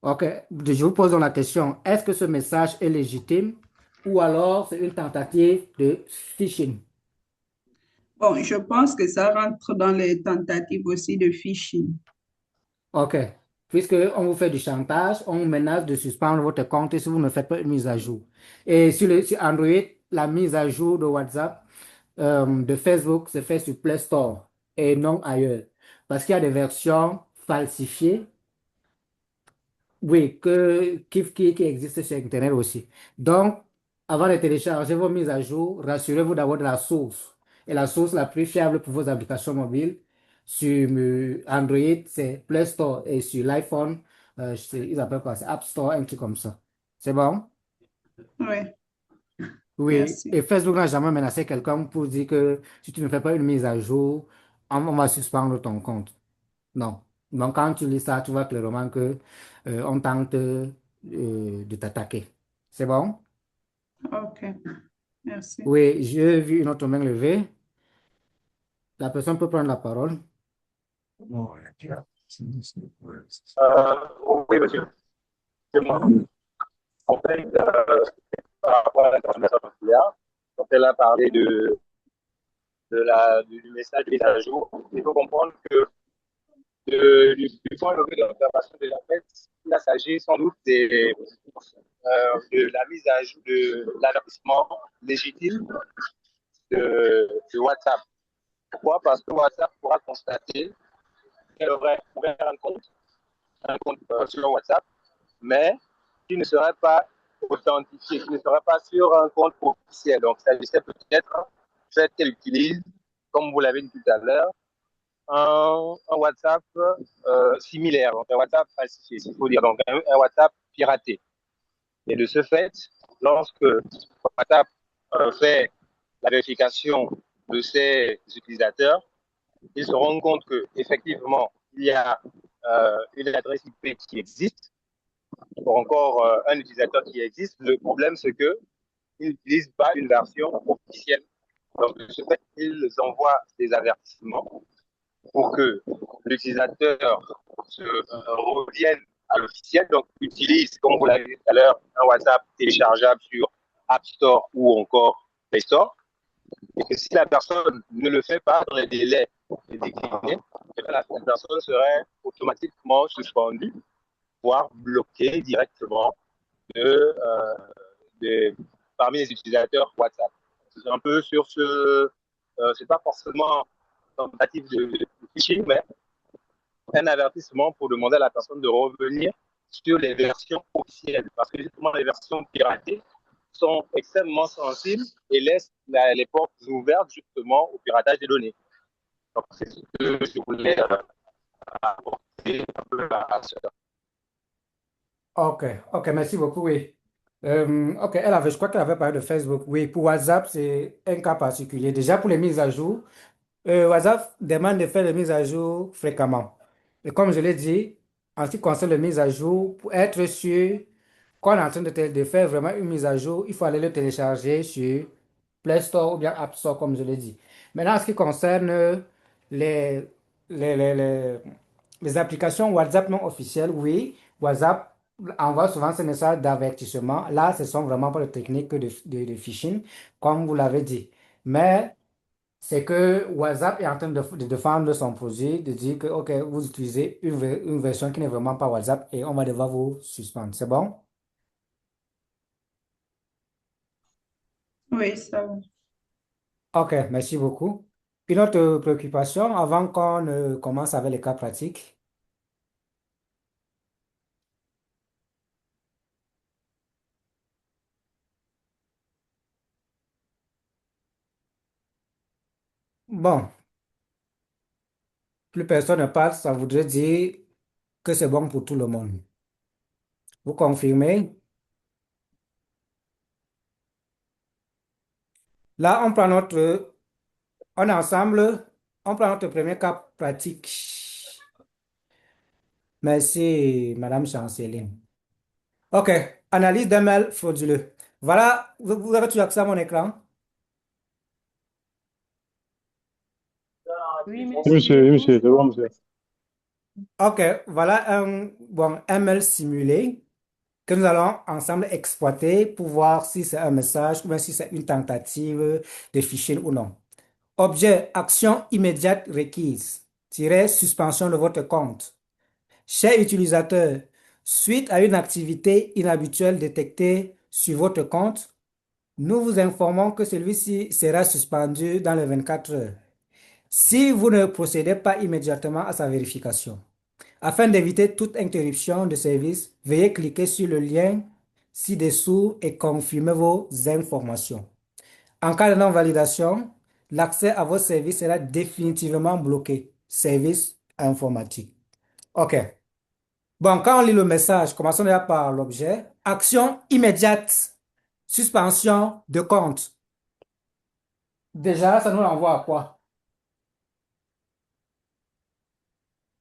Ok, je vous pose donc la question. Est-ce que ce message est légitime ou alors c'est une tentative de phishing? Bon, je pense que ça rentre dans les tentatives aussi de phishing. Ok, puisque on vous fait du chantage, on vous menace de suspendre votre compte si vous ne faites pas une mise à jour. Et sur Android, la mise à jour de WhatsApp, de Facebook se fait sur Play Store et non ailleurs. Parce qu'il y a des versions falsifiées, oui, qui existent sur Internet aussi. Donc, avant de télécharger vos mises à jour, rassurez-vous d'avoir de la source. Et la source la plus fiable pour vos applications mobiles sur Android, c'est Play Store et sur l'iPhone, ils appellent quoi? C'est App Store, un truc comme ça. C'est bon? Oui, Oui, merci. et Facebook n'a jamais menacé quelqu'un pour dire que si tu ne fais pas une mise à jour, on va suspendre ton compte. Non. Donc, quand tu lis ça, tu vois clairement que on tente de t'attaquer. C'est bon? OK, merci. Oui, j'ai vu une autre main levée. La personne peut prendre la parole. Oui, monsieur. C'est moi. En fait, par rapport à l'information populaire, quand elle a parlé du message de mise à jour, il faut comprendre que du point de vue de l'observation de la fête, il s'agit sans doute de la mise à jour de l'avertissement légitime de WhatsApp. Pourquoi? Parce que WhatsApp pourra constater qu'elle aurait ouvert un compte sur WhatsApp, mais qui ne serait pas authentifié, qui ne serait pas sur un compte officiel. Donc, ça s'agissait peut-être du fait qu'elle utilise, comme vous l'avez dit tout à l'heure, un WhatsApp similaire, donc un WhatsApp falsifié, s'il faut dire, donc un WhatsApp piraté. Et de ce fait, lorsque WhatsApp fait la vérification de ses utilisateurs, ils se rendent compte qu'effectivement, il y a une adresse IP qui existe, ou encore un utilisateur qui existe. Le problème, c'est qu'ils n'utilisent pas une version officielle. Donc, de ce fait, ils envoient des avertissements pour que l'utilisateur se revienne à l'officiel, donc utilise, comme vous l'avez dit tout à l'heure, un WhatsApp téléchargeable sur App Store ou encore Play Store, et que si la personne ne le fait pas dans les délais déclinés, la personne serait automatiquement suspendue, voire bloquée directement de, parmi les utilisateurs WhatsApp. C'est un peu sur ce, c'est pas forcément tentative de phishing, mais un avertissement pour demander à la personne de revenir sur les versions officielles. Parce que justement, les versions piratées sont extrêmement sensibles et laissent les portes ouvertes justement au piratage des données. Donc, c'est ce que je voulais apporter un peu à cela. Ok, ok, merci beaucoup, oui. Ok, je crois qu'elle avait parlé de Facebook. Oui, pour WhatsApp, c'est un cas particulier. Déjà, pour les mises à jour, WhatsApp demande de faire les mises à jour fréquemment. Et comme je l'ai dit, en ce qui concerne les mises à jour, pour être sûr qu'on est en train de faire vraiment une mise à jour, il faut aller le télécharger sur Play Store ou bien App Store, comme je l'ai dit. Maintenant, en ce qui concerne les, les, les, les, les applications WhatsApp non officielles, oui, WhatsApp envoie souvent ces messages d'avertissement. Là, ce sont vraiment pas les techniques de phishing, comme vous l'avez dit. Mais c'est que WhatsApp est en train de défendre son produit, de dire que, OK, vous utilisez une version qui n'est vraiment pas WhatsApp et on va devoir vous suspendre. C'est bon? Oui, ça va. OK, merci beaucoup. Une autre préoccupation avant qu'on ne commence avec les cas pratiques. Bon, plus personne ne parle, ça voudrait dire que c'est bon pour tout le monde. Vous confirmez? Là, on est ensemble, on prend notre premier cas pratique. Merci, Madame Chanceline. OK, analyse d'un mail frauduleux. Voilà, vous avez toujours accès à mon écran? Oui, Oui, monsieur, oui, monsieur, c'est bon, monsieur. OK, voilà un mail simulé que nous allons ensemble exploiter pour voir si c'est un message ou bien si c'est une tentative de phishing ou non. Objet, action immédiate requise, suspension de votre compte. Cher utilisateur, suite à une activité inhabituelle détectée sur votre compte, nous vous informons que celui-ci sera suspendu dans les 24 heures. Si vous ne procédez pas immédiatement à sa vérification, afin d'éviter toute interruption de service, veuillez cliquer sur le lien ci-dessous et confirmer vos informations. En cas de non-validation, l'accès à vos services sera définitivement bloqué. Service informatique. OK. Bon, quand on lit le message, commençons déjà par l'objet. Action immédiate. Suspension de compte. Déjà, ça nous renvoie à quoi?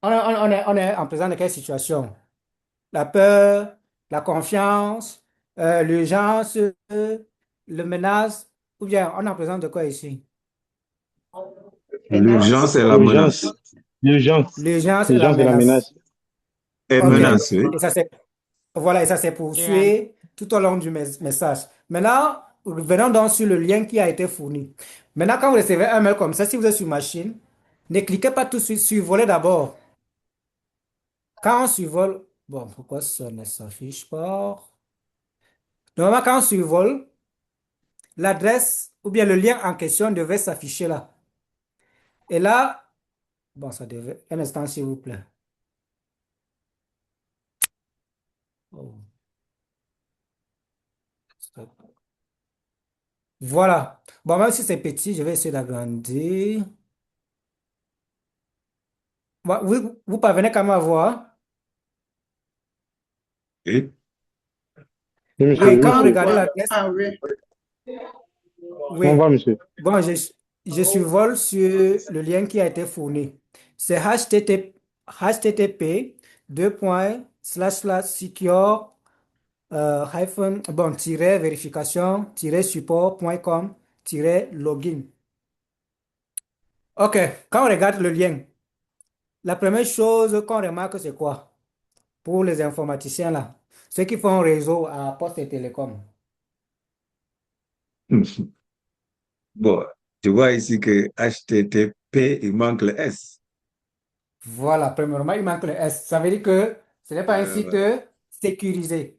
On est en présence de quelle situation? La peur, la confiance, l'urgence, le menace, ou bien on est en présence de quoi ici? L'urgence et la L'urgence, menace. l'urgence, L'urgence et la l'urgence et la menace. menace. Et OK. Mhm. menace, oui. Et ça c'est, voilà, et ça s'est Yeah. poursuivi tout au long du message. Maintenant, venons donc sur le lien qui a été fourni. Maintenant, quand vous recevez un mail comme ça, si vous êtes sur machine, ne cliquez pas tout de suite, survolez d'abord. Quand on survole, bon, pourquoi ça ne s'affiche pas? Normalement, quand on survole, l'adresse ou bien le lien en question devait s'afficher là. Et là, bon, ça devait. Un instant, s'il vous plaît. Oh, stop. Voilà. Bon, même si c'est petit, je vais essayer d'agrandir. Bon, vous parvenez quand même à voir? Oui. Oui, monsieur, Oui, oui, quand vous On monsieur. regardez voit. l'adresse, Ah oui. On oui. voit, monsieur. Bon, je survole sur le lien qui a été fourni. C'est http deux points slash slash secure bon, tiret vérification tiret support.com tiret login. OK, quand on regarde le lien, la première chose qu'on remarque, c'est quoi? Pour les informaticiens là, ceux qui font réseau à Poste et Télécom. Bon, tu vois ici que HTTP, il manque le S. Voilà, premièrement, il manque le S. Ça veut dire que ce n'est pas un site Voilà, sécurisé.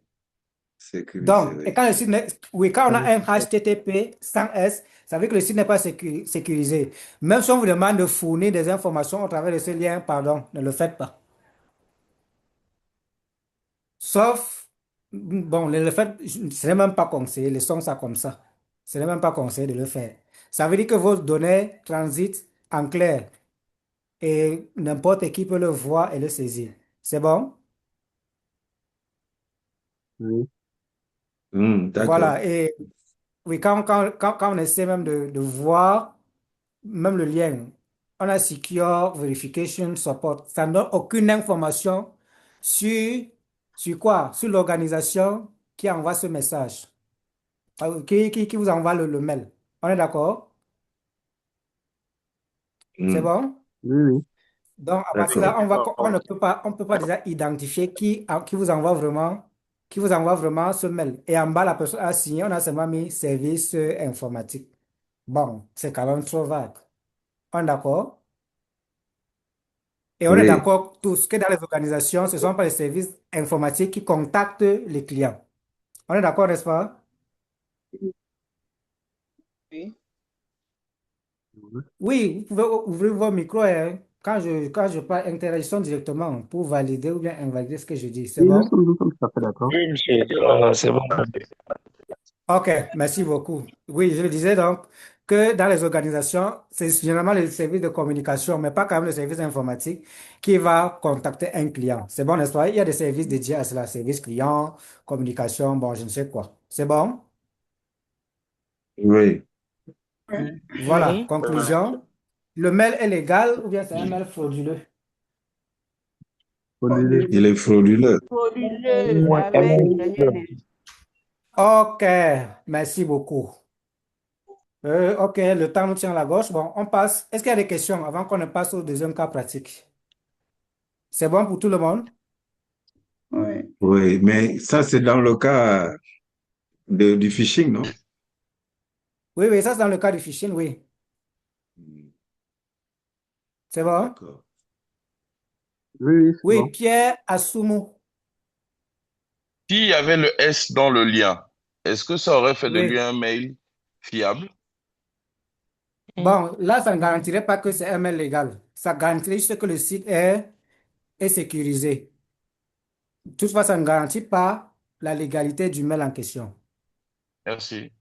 sécurisé, Donc, et oui. quand le site oui, quand on a un HTTP sans S, ça veut dire que le site n'est pas sécurisé. Même si on vous demande de fournir des informations au travers de ce lien, pardon, ne le faites pas. Sauf, bon, le fait, ce n'est même pas conseillé, laissons ça comme ça. Ce n'est même pas conseillé de le faire. Ça veut dire que vos données transitent en clair et n'importe qui peut le voir et le saisir. C'est bon? Oui. D'accord. Voilà, et oui, quand on essaie même de voir même le lien, on a Secure Verification Support. Ça ne donne aucune information sur, sur quoi? Sur l'organisation qui envoie ce message, qui vous envoie le mail. On est d'accord? C'est Hmm, bon? Oui, oui. Donc, à partir de d'accord. là, on peut pas déjà identifier qui vous envoie vraiment ce mail. Et en bas, la personne a signé, on a seulement mis service informatique. Bon, c'est quand même trop vague. On est d'accord? Et on est Oui, d'accord tous que dans les organisations, ce ne sont pas les services informatiques qui contactent les clients. On est d'accord, n'est-ce pas? Oui. Oui, vous pouvez ouvrir vos micros hein, quand je parle interaction directement pour valider ou bien invalider ce que je dis. C'est Oui, bon? nous sommes tout à fait d'accord. Oui, monsieur, c'est bon. OK, merci beaucoup. Oui, je le disais donc que dans les organisations, c'est généralement le service de communication, mais pas quand même le service informatique qui va contacter un client. C'est bon, n'est-ce pas? Il y a des services dédiés à cela, service client, communication, bon, je ne sais quoi. C'est bon? oui. Voilà, Oui. conclusion. Le mail est légal ou bien c'est un mail frauduleux? Frauduleux. Il est frauduleux. Frauduleux avec OK, merci beaucoup. OK, le temps nous tient à la gauche. Bon, on passe. Est-ce qu'il y a des questions avant qu'on ne passe au deuxième cas pratique? C'est bon pour tout le monde? Oui. Oui, mais ça, c'est dans le cas du phishing, non? Oui, oui, ça c'est dans le cas du phishing, oui. Hmm, C'est bon? d'accord. Oui, oui, c'est Oui, bon. Pierre Assoumou. S'il y avait le S dans le lien, est-ce que ça aurait fait de lui Oui. un mail fiable? Bon, là, ça ne garantirait pas que c'est un mail légal. Ça garantirait juste que le site est sécurisé. Toutefois, ça ne garantit pas la légalité du mail en question. Merci.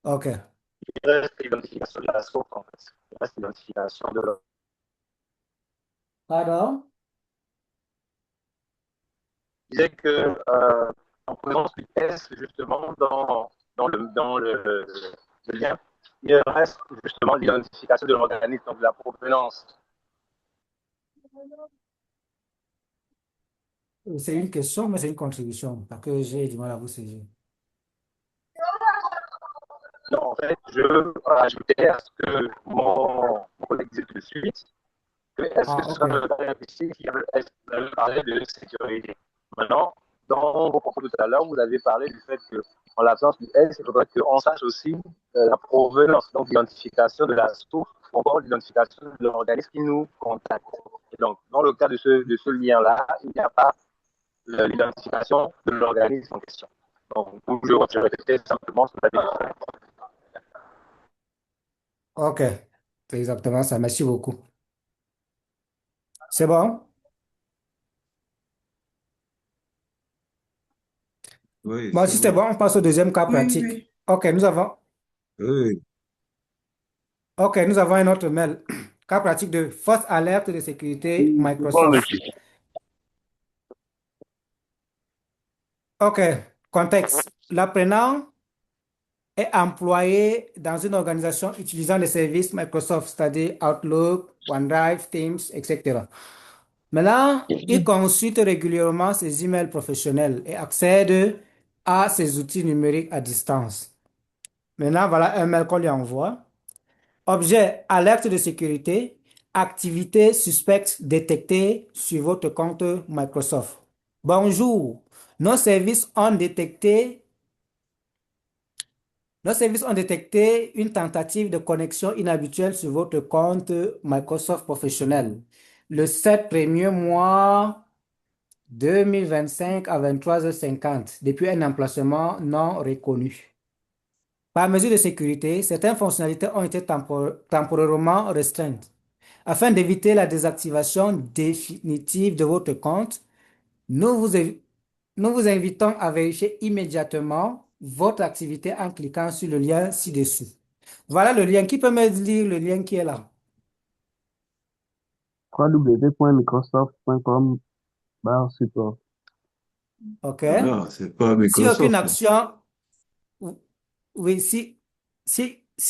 OK. Il reste l'identification de la source, en fait. Il reste l'identification de l'autre. Pardon? Je disais que, en présence du S, justement, dans le lien, il reste justement l'identification de l'organisme, donc de la provenance. C'est une question, mais c'est une contribution, parce que j'ai du mal à vous saisir. Donc, en fait, je veux ajouter à ce que mon collègue dit tout de suite, que est-ce que Ah, ce OK. sera le dernier ici qui avait parlé de sécurité. Maintenant, dans vos propos tout à l'heure, vous avez parlé du fait que, en l'absence du S, il faudrait qu'on sache aussi la provenance, donc l'identification de la source, ou encore l'identification de l'organisme qui nous contacte. Et donc, dans le cas de ce lien-là, il n'y a pas l'identification de l'organisme en question. Donc, je répétais simplement ce que vous avez dit. OK. C'est exactement ça. Merci beaucoup. C'est bon? Oui, Bon, c'est si c'est bon. bon, on passe au deuxième cas Oui, pratique. oui. Oui, OK, nous avons un autre mail. Cas pratique de fausse alerte de sécurité Oui, c'est bon, Microsoft. monsieur. OK, contexte. L'apprenant est employé dans une organisation utilisant les services Microsoft, c'est-à-dire Outlook, OneDrive, Teams, etc. Maintenant, il consulte régulièrement ses emails professionnels et accède à ses outils numériques à distance. Maintenant, voilà un mail qu'on lui envoie. Objet, alerte de sécurité, activité suspecte détectée sur votre compte Microsoft. Bonjour, nos services ont détecté, nos services ont détecté une tentative de connexion inhabituelle sur votre compte Microsoft professionnel. Le 7 premier mois 2025 à 23h50 depuis un emplacement non reconnu. Par mesure de sécurité, certaines fonctionnalités ont été temporairement restreintes. Afin d'éviter la désactivation définitive de votre compte, nous vous, nous vous invitons à vérifier immédiatement votre activité en cliquant sur le lien ci-dessous. Voilà le lien. Qui peut me lire le lien qui est là? www.microsoft.com/support. OK. Non, c'est pas Si aucune Microsoft. action, oui, si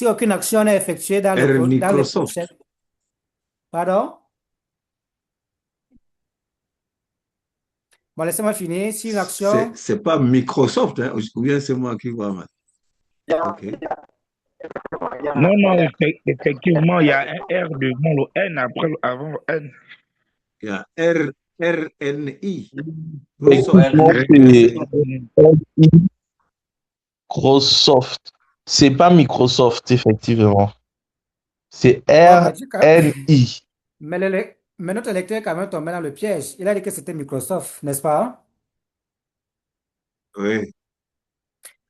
aucune action n'est effectuée dans dans les prochaines, Microsoft. pardon? Bon, laissez-moi finir. Si une action, C'est pas Microsoft, hein, ou bien c'est moi qui vois mal. OK. Non, non, effectivement, il y a un R devant le N, après, avant le N. Il y a RNI. Effectivement, c'est Microsoft. C'est pas Microsoft, effectivement. C'est bon, mais RNI. mais notre lecteur est quand même tombé dans le piège. Il a dit que c'était Microsoft, n'est-ce pas? Oui,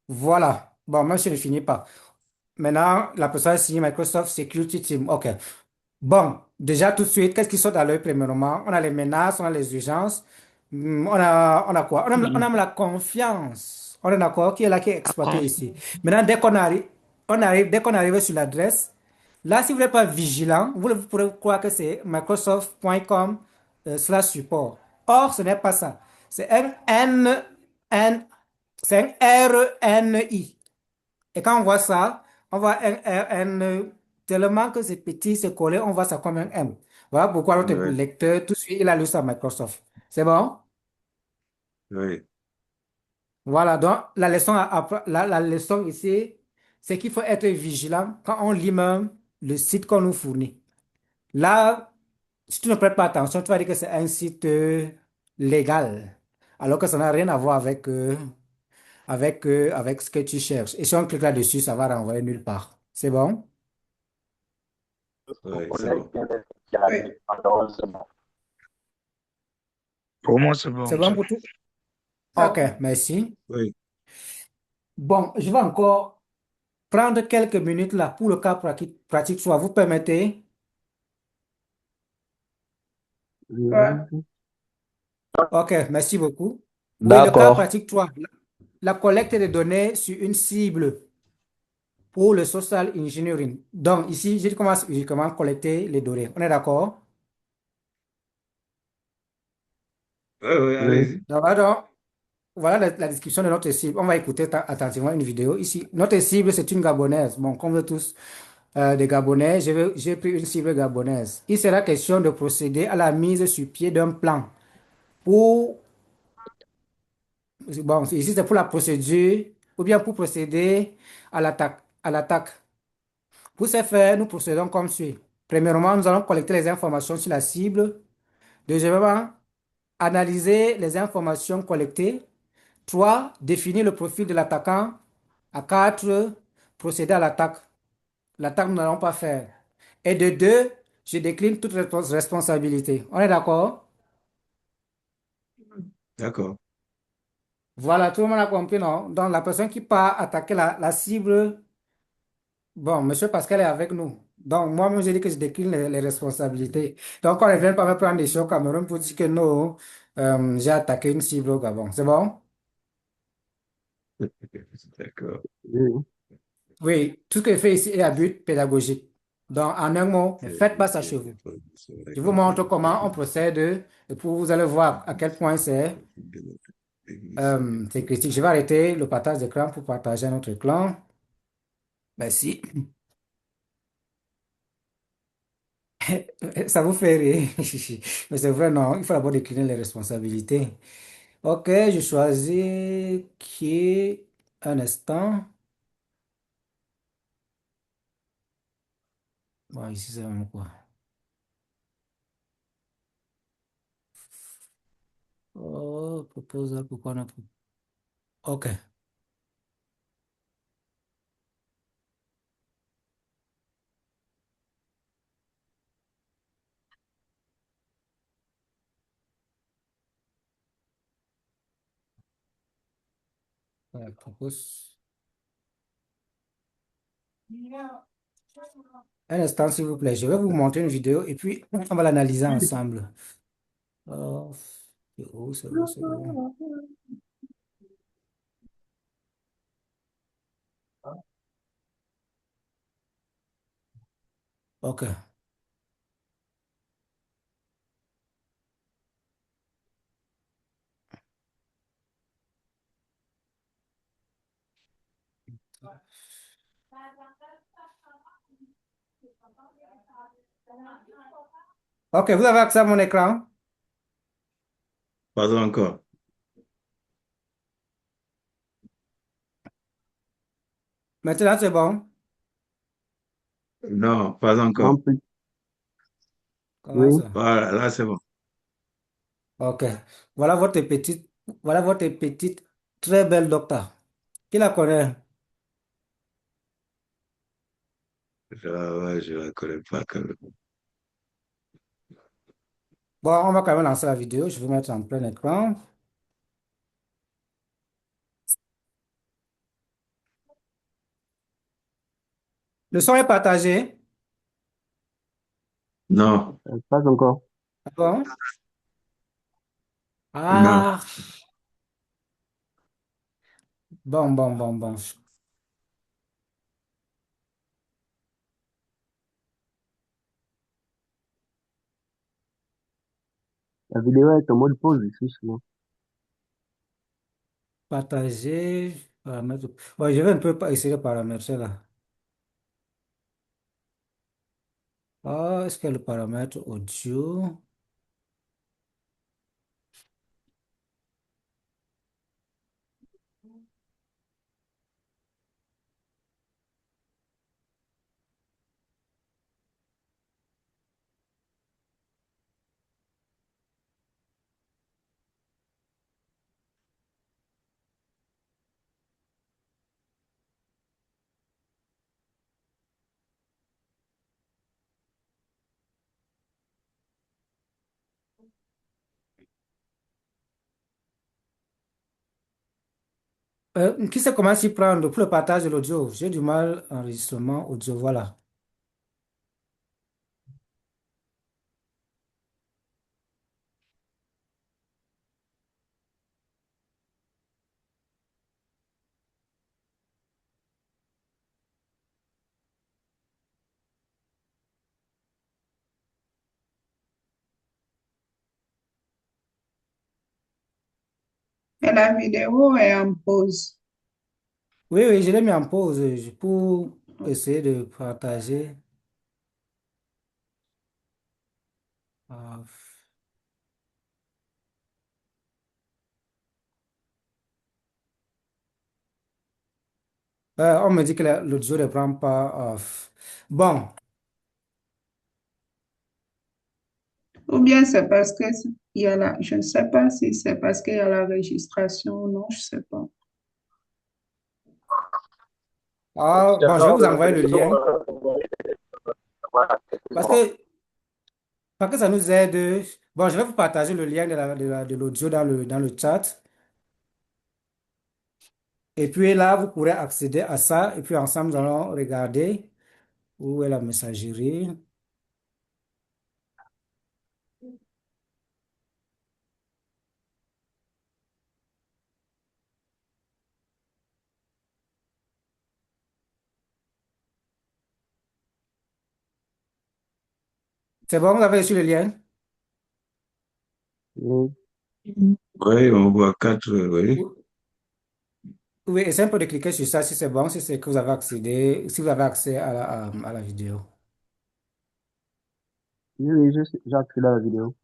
Voilà. Bon, moi, je ne finis pas. Maintenant, la personne a signé Microsoft Security Team. OK. Bon, déjà tout de suite, qu'est-ce qui saute à l'œil premièrement? On a les menaces, on a les urgences. On a quoi? On a la confiance. On est d'accord qui est là, qui est exploité ici. Maintenant, dès qu'on arrive sur l'adresse, là, si vous n'êtes pas vigilant, vous pourrez croire que c'est microsoft.com/support. Or, ce n'est pas ça. C'est N, c'est un RNI. Et quand on voit ça, on voit un tellement que c'est petit, c'est collé, on voit ça comme un M. Voilà pourquoi notre oui, lecteur, tout de suite, il a lu ça à Microsoft. C'est bon? oui. Voilà, donc la leçon ici, c'est qu'il faut être vigilant quand on lit même le site qu'on nous fournit. Là, si tu ne prêtes pas attention, tu vas dire que c'est un site légal, alors que ça n'a rien à voir avec ce que tu cherches. Et si on clique là-dessus, ça va renvoyer nulle part. C'est bon? Oui, c'est bon. Oui. Pour moi, c'est bon. C'est bon pour tout? OK, merci. Oui. Bon, je vais encore prendre quelques minutes là pour le cas pratique, soit vous permettez? Ouais. OK, merci beaucoup. Oui, le cas D'accord. pratique 3, la collecte des données sur une cible pour le social engineering. Donc, ici, je commence comment collecter les données. On est d'accord? Oui, oui, Oui. allez-y. Donc, voilà la description de notre cible. On va écouter attentivement une vidéo ici. Notre cible, c'est une Gabonaise. Bon, comme vous tous des Gabonais, j'ai pris une cible gabonaise. Il sera question de procéder à la mise sur pied d'un plan pour, bon, ici c'est pour la procédure, ou bien pour procéder à l'attaque. Pour ce faire, nous procédons comme suit. Premièrement, nous allons collecter les informations sur la cible. Deuxièmement, analyser les informations collectées. 3. Définir le profil de l'attaquant. À 4. Procéder à l'attaque. L'attaque, nous n'allons pas faire. Et de 2, je décline toute responsabilité. On est d'accord? D'accord. Voilà, tout le monde a compris, non? Donc, la personne qui part attaquer la cible, bon, Monsieur Pascal est avec nous. Donc, moi-même, j'ai dit que je décline les responsabilités. Donc, on ne vient pas me prendre des choses au Cameroun pour dire que non, j'ai attaqué une cible au Gabon. C'est bon? D'accord. Oui. Oui, tout ce que je fais ici est à but pédagogique. Donc, en un mot, ne faites pas ça chez vous. Je vous montre comment on procède et pour vous allez voir à quel point c'est critique. Je vais arrêter le partage d'écran pour partager notre écran. Ben si, ça vous fait rire. Mais c'est vrai, non, il faut d'abord décliner les responsabilités. Ok, je choisis qui. Un instant. Bon, ici, c'est vraiment quoi? Oh, proposal, pourquoi on a... Ok. Propose. Un instant, s'il vous plaît. Je vais vous montrer une vidéo et puis on va l'analyser ensemble. Oh, c'est où? Ok. Ok, vous avez accès à mon écran? Pas encore. Maintenant, c'est bon. Non, pas Non encore. plus. Comment Oui. ça? Voilà, là, c'est bon. Ok. Voilà votre petite, très belle docteur. Qui la connaît? Ouais, je ne la connais pas quand même. Bon, on va quand même lancer la vidéo. Je vais mettre en plein écran. Le son est partagé. Non, Pas encore. Ah bon? non. Ah, bon, bon, bon, bon. La vidéo est en mode pause ici, sinon. Partager, paramètres. Bon, je vais un peu essayer de paramétrer là. Ah, est-ce que le paramètre audio? Qui sait comment s'y prendre pour le partage de l'audio? J'ai du mal, enregistrement audio, voilà. Et la vidéo est en pause. Oui, oui, je l'ai mis en pause pour essayer de partager. Ah, on me dit que l'audio ne prend pas. Bon, Ou bien c'est parce que il y a la, je ne sais pas si c'est parce qu'il y a la registration ou non, je ne sais pas. bon, je vais vous envoyer le lien parce que, parce que ça nous aide. Bon, je vais vous partager le lien de l'audio dans le chat. Et puis là, vous pourrez accéder à ça. Et puis ensemble, nous allons regarder où est la messagerie. C'est bon, vous avez reçu le lien? Oui. Oui, on voit quatre, oui. Ou- Oui, essayez un peu de cliquer sur ça si c'est bon, si c'est que vous avez accédé, si vous avez accès à la vidéo. Oui, oui, j'ai accès à la vidéo.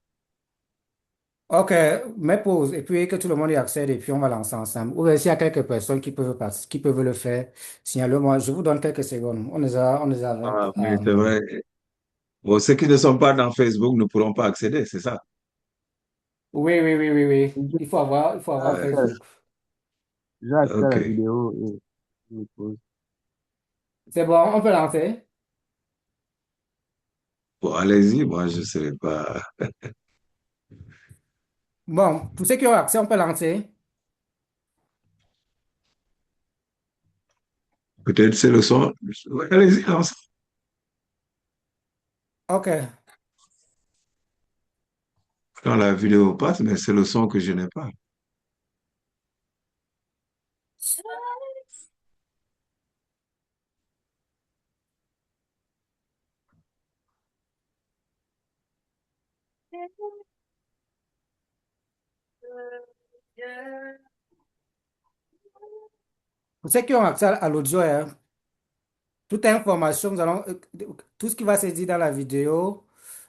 Ok, mets pause et puis que tout le monde y accède et puis on va lancer ensemble. Ou bien s'il y a quelques personnes qui peuvent le faire, signalez-moi. Je vous donne quelques secondes. On les a 20. Ah, mais c'est vrai. Bon, ceux qui ne sont pas dans Facebook ne pourront pas accéder, c'est ça? Oui, oui, oui, oui, oui. J'ai Il faut avoir Ah, accès, Facebook. j'ai accès à ok. la vidéo et je me pose. C'est bon, on peut lancer. Bon, allez-y, moi, je ne serai pas. Bon, pour ceux qui ont accès, on peut lancer. Peut-être c'est le son. Ouais, allez-y, lance. Ok. Quand la vidéo passe, mais c'est le son que je n'ai pas. Pour ceux qui ont accès à l'audio, hein, toute information, tout ce qui va se dire dans la vidéo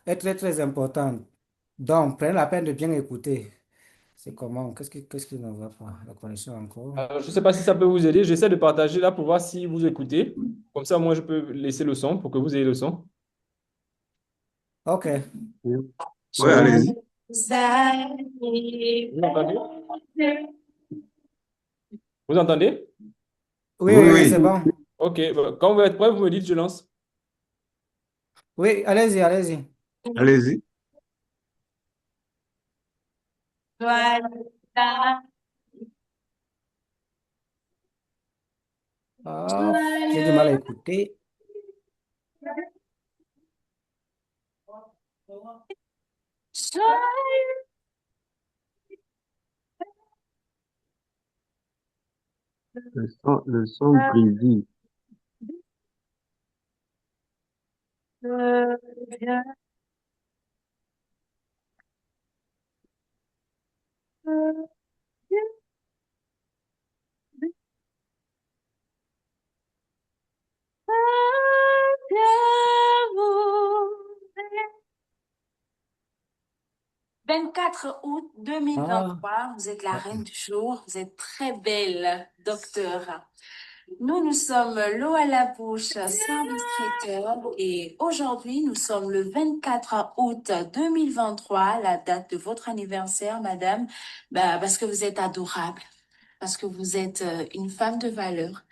est très, très important. Donc, prenez la peine de bien écouter. C'est comment? Qu'est-ce qui ne va pas? La connexion encore. Je ne sais pas si ça peut vous aider. J'essaie de partager là pour voir si vous écoutez. Comme ça, moi, je peux laisser le son pour que vous ayez le son. Ok. Oui, Oui, oui, oui. allez-y. Vous entendez? Vous entendez? Oui, Oui, oui, oui, oui, c'est bon. Ok, bah, quand vous êtes prêt, vous me dites, je lance. Oui, allez-y, allez-y. allez-y. Ah, j'ai du mal à écouter. Le son grésille. Vingt-quatre août deux mille Ah, vingt-trois, vous êtes la ah, reine du jour, vous êtes très belle, docteur. Nous sommes l'eau à la bouche, service traiteur, et aujourd'hui, nous sommes le 24 août 2023, la date de votre anniversaire, madame, bah, parce que vous êtes adorable, parce que vous êtes une femme de valeur,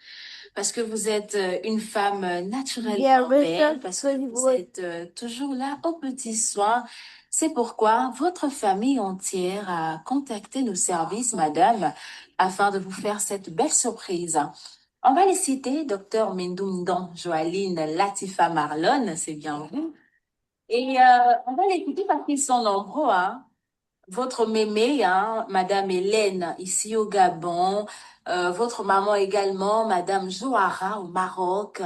parce que vous êtes une femme naturellement belle, parce que vous êtes toujours là aux petits soins. C'est pourquoi votre famille entière a contacté nos services, madame, afin de vous faire cette belle surprise. On va les citer, docteur Mendoumdan, Joaline, Latifa Marlon, c'est bien vous. Et on va les écouter parce qu'ils sont nombreux, hein. Votre mémé, hein, Madame Hélène, ici au Gabon. Votre maman également, Madame Jouara au Maroc.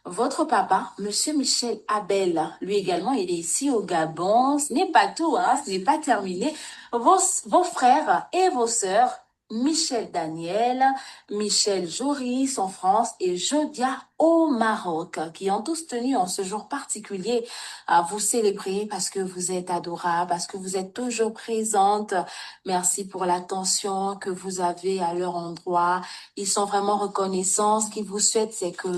Votre papa, Monsieur Michel Abel, lui également, il est ici au Gabon. Ce n'est pas tout, hein, ce n'est pas terminé. Vos frères et vos sœurs, Michel Daniel, Michel Joris en France et Jodia au Maroc, qui ont tous tenu en ce jour particulier à vous célébrer parce que vous êtes adorable, parce que vous êtes toujours présente. Merci pour l'attention que vous avez à leur endroit. Ils sont vraiment reconnaissants. Ce qu'ils vous souhaitent, c'est que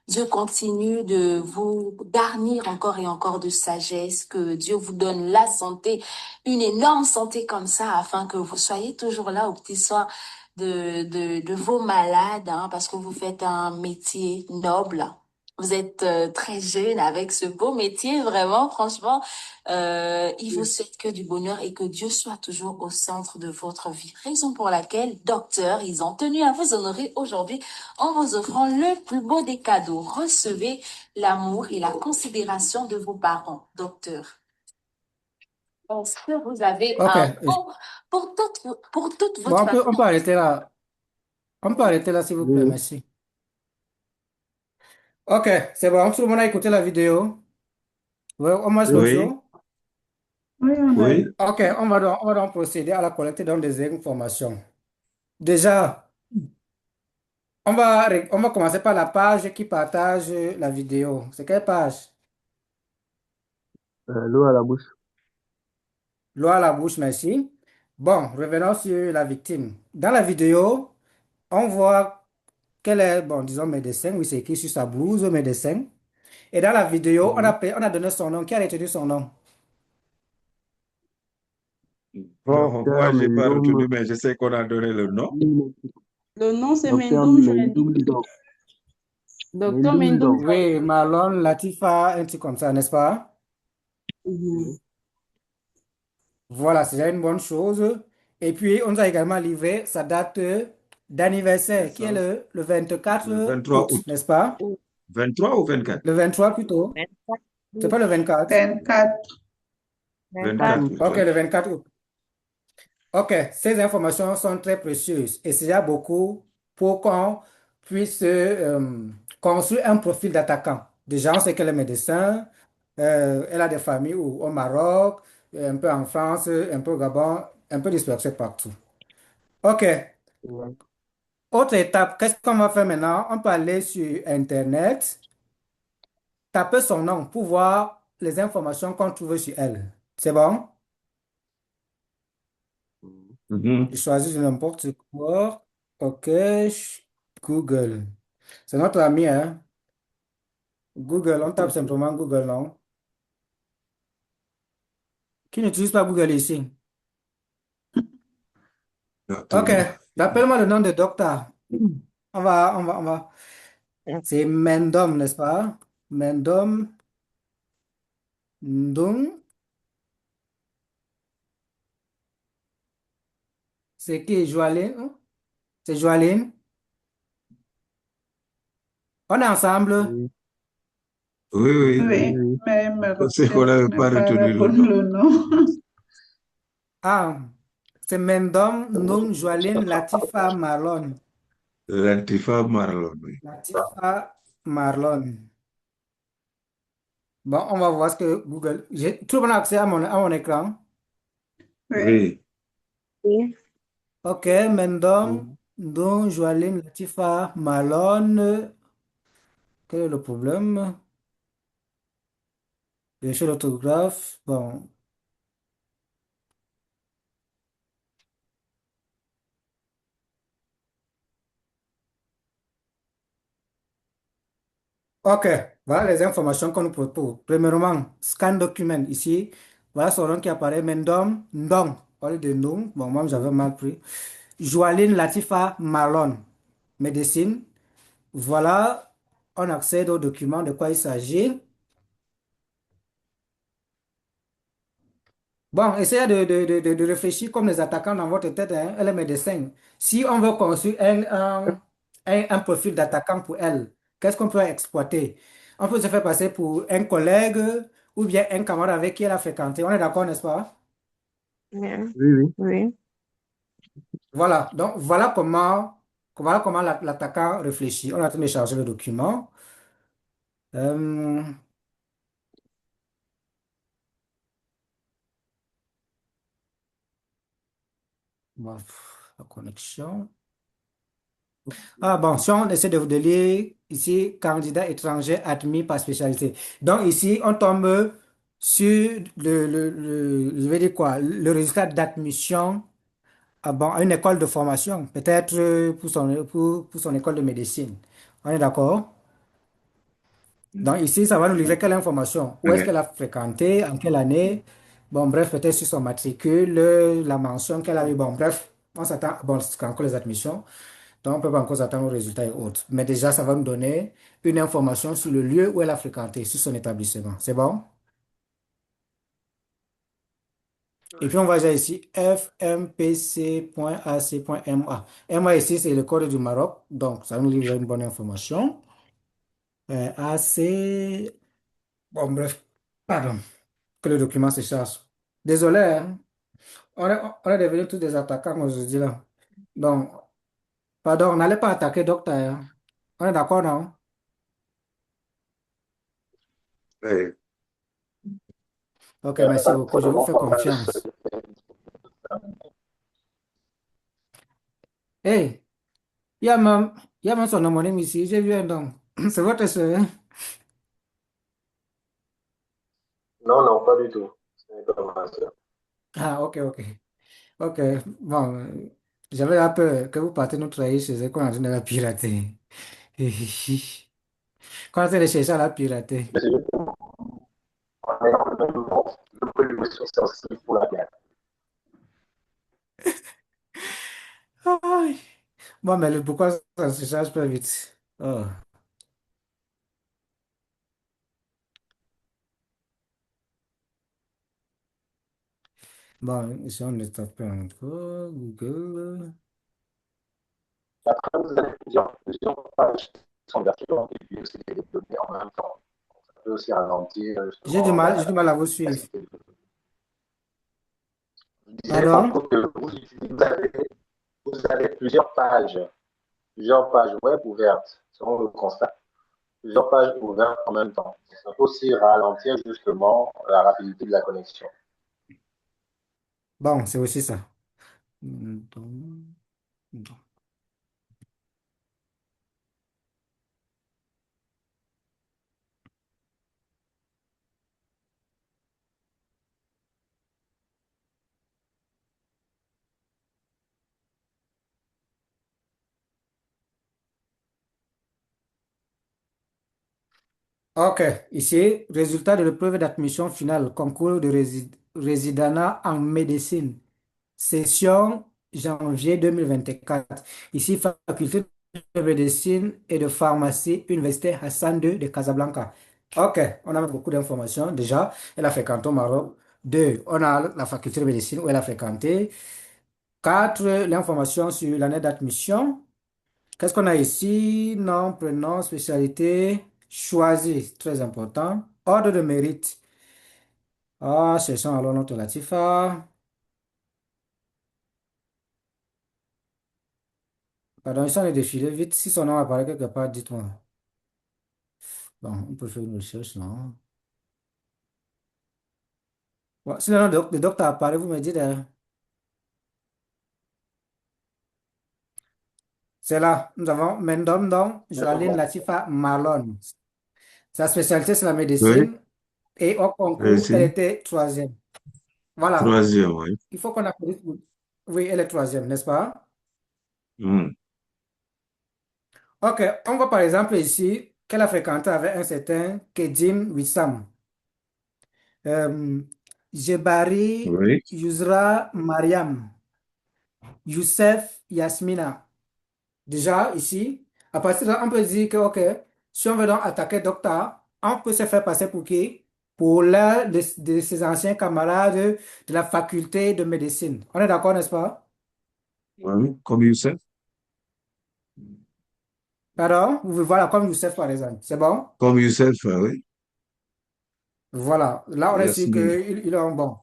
Dieu continue de vous garnir encore et encore de sagesse, que Dieu vous donne la santé, une énorme santé comme ça, afin que vous soyez toujours là aux petits soins de vos malades, hein, parce que vous faites un métier noble. Vous êtes très jeune avec ce beau métier, vraiment, franchement. Il vous souhaite que du bonheur et que Dieu soit toujours au centre de votre vie. Raison pour laquelle, docteur, ils ont tenu à vous honorer aujourd'hui en vous offrant le plus beau des cadeaux. Recevez l'amour et la considération de vos parents, docteur. Est-ce que vous avez ok. un mot pour toute Bon, votre famille? on peut arrêter là. On peut arrêter là, s'il vous Oui, plaît. oui. Merci. Ok, c'est bon. Tout le monde a écouté la vidéo. Oui, au moins Oui, l'audio. Oui, on a oui. eu. Ok, on va donc procéder à la collecte donc des informations. Déjà, on va commencer par la page qui partage la vidéo. C'est quelle page? L'eau à la bouche. L'eau à la bouche, merci. Bon, revenons sur la victime. Dans la vidéo, on voit qu'elle est, bon, disons médecin, oui, c'est écrit sur sa blouse, médecin. Et dans la vidéo, Mhm. on a donné son nom. Qui a retenu son nom? Bon, moi, Docteur j'ai pas retenu, Mendum, mais je sais qu'on a donné le nom. Le nom, c'est Docteur Mendoum Joanny. Mendum Doc. Docteur Mendum Mendoum Doc. Oui, Joanny. Marlon, Latifa, un truc comme ça, n'est-ce pas? Mhm. Voilà, c'est déjà une bonne chose. Et puis, on nous a également livré sa date d'anniversaire, qui est Naissance, le le 24 23 août, août. n'est-ce pas? 23 ou 24? Le 23 plutôt. 24 C'est août. pas le 24. 24. 24 24 août. août, Ok, ouais. le 24 août. Ok, ces informations sont très précieuses et c'est déjà beaucoup pour qu'on puisse construire un profil d'attaquant. Déjà, on sait qu'elle est médecin, elle a des familles au Maroc, un peu en France, un peu au Gabon, un peu dispersée partout. Ok, Ouais. autre étape, qu'est-ce qu'on va faire maintenant? On peut aller sur Internet, taper son nom pour voir les informations qu'on trouve sur elle. C'est bon? Mhm. Je Mhm. choisis n'importe quoi. Ok, Google. C'est notre ami, hein? Google, on tape simplement Google, non? Qui n'utilise pas Google ici? Non, tout le Ok, monde. rappelle-moi le nom de docteur. On va. C'est Mendom, n'est-ce pas? Mendom Ndung. C'est qui? Joaline? Hein? C'est Joaline? On est ensemble? Oui, Oui, oui. oui, Oui, oui. mais C'est qu'on n'avait n'est pas pas retenu le répondu nom. le nom. Ah, c'est Mendom Ndung Joaline Latifa Marlon. L'Antifa Marlon, oui. Latifa Marlon. Bon, on va voir ce que Google. J'ai tout le monde a accès à mon écran. Oui, Oui. Oui. Ok, Mendom, Mhm. Ndung Joaline Latifa Marlon. Quel est le problème? Vérifier l'orthographe. Bon, ok. Voilà les informations qu'on nous propose. Premièrement, scan document ici. Voilà son nom qui apparaît. Mendom, Ndong. Au lieu de Ndong. Bon, moi, j'avais mal pris. Joaline Latifa Marlon. Médecine. Voilà. On accède au document de quoi il s'agit. Bon, essayez de réfléchir comme les attaquants dans votre tête, hein. Elle est médecin. Si on veut construire un profil d'attaquant pour elle, qu'est-ce qu'on peut exploiter? On peut se faire passer pour un collègue ou bien un camarade avec qui elle a fréquenté. On est d'accord, n'est-ce pas? Bien. Oui, oui. Oui. Voilà. Donc, voilà comment l'attaquant réfléchit. On est en train de charger le document. Euh, bon, la connexion. Ah bon, si on essaie de lire ici, candidat étranger admis par spécialité. Donc ici, on tombe sur je vais dire quoi, le résultat d'admission à, bon, à une école de formation, peut-être pour son école de médecine. On est d'accord? Donc ici, ça va nous livrer quelle information? Où est-ce Ouais. qu'elle a fréquenté, en quelle année? Bon, bref, peut-être sur son matricule, la mention qu'elle a eu. Bon, bref, on s'attend, bon, c'est encore les admissions. Donc, on ne peut pas encore s'attendre aux résultats et autres. Mais déjà, ça va nous donner une information sur le lieu où elle a fréquenté, sur son établissement. C'est bon? Et puis, on va déjà ici, fmpc.ac.ma. MA ici, c'est le code du Maroc. Donc, ça nous livre une bonne information. AC, bon, bref, pardon, que le document se charge. Désolé, hein. On est devenus tous des attaquants aujourd'hui, là. Donc, pardon, on n'allait pas attaquer docteur, hein. On est d'accord, non? Ouais. Ok, merci beaucoup. Je vous fais confiance. Hey, Il y a même, il y a même son homonyme ici. J'ai vu un nom. C'est votre soeur. Non, non, pas du tout. Ce n'est pas ma sœur. Ah, ok, ok. Ok. Bon, j'avais un peu que vous partez nous trahir chez eux, qu'on est en train de la pirater. Qu'on est en train de chercher à la pirater. Mais c'est juste on est en même temps, le peu de sensible pour la guerre. Aïe. Bon, mais pourquoi ça se charge pas vite? Oh. Bon, ici on est tapé encore. Google. Après, vous avez plusieurs pages qui sont version et puis aussi des données en même temps. Ça peut aussi ralentir justement J'ai du mal à vous suivre. Je disais Pardon? tantôt que vous avez plusieurs pages web ouvertes, selon le constat, plusieurs pages ouvertes en même temps. Ça peut aussi ralentir justement la rapidité de la connexion. Bon, c'est aussi ça. Donc, ok, ici, résultat de l'épreuve d'admission finale, concours de résidenat en médecine, session janvier 2024. Ici, faculté de médecine et de pharmacie, Université Hassan II de Casablanca. Ok, on a beaucoup d'informations déjà. Elle a fréquenté au Maroc. Deux, on a la faculté de médecine où elle a fréquenté. Quatre, l'information sur l'année d'admission. Qu'est-ce qu'on a ici? Nom, prénom, spécialité, choisi, très important. Ordre de mérite. Ah, cherchons alors notre Latifa. Pardon, ici on est défilé vite. Si son nom apparaît quelque part, dites-moi. Bon, on peut faire une recherche, non? Bon, si le nom de docteur apparaît, vous me dites, c'est là. Nous avons Mendom Dong, Joaline Latifa Marlon. Sa spécialité, c'est la Oui, médecine. Et au concours, elle merci. était troisième. Voilà. Troisième, oui. Il faut qu'on applaudisse. Oui, elle est troisième, n'est-ce pas? Hmm. Ok, on voit par exemple ici qu'elle a fréquenté avec un certain Kedim Wissam. Euh, Jebari Oui, Yusra Mariam. Youssef Yasmina. Déjà ici, à partir de là, on peut dire que, ok, si on veut donc attaquer Docteur, on peut se faire passer pour qui? Pour l'un de ses anciens camarades de la faculté de médecine. On est d'accord, n'est-ce pas? oui, comme Youssef. Pardon? Voilà, comme Youssef par exemple. C'est bon? Comme Youssef, oui. Voilà. Là, on est sûr Yasmine. qu'ils ont bon.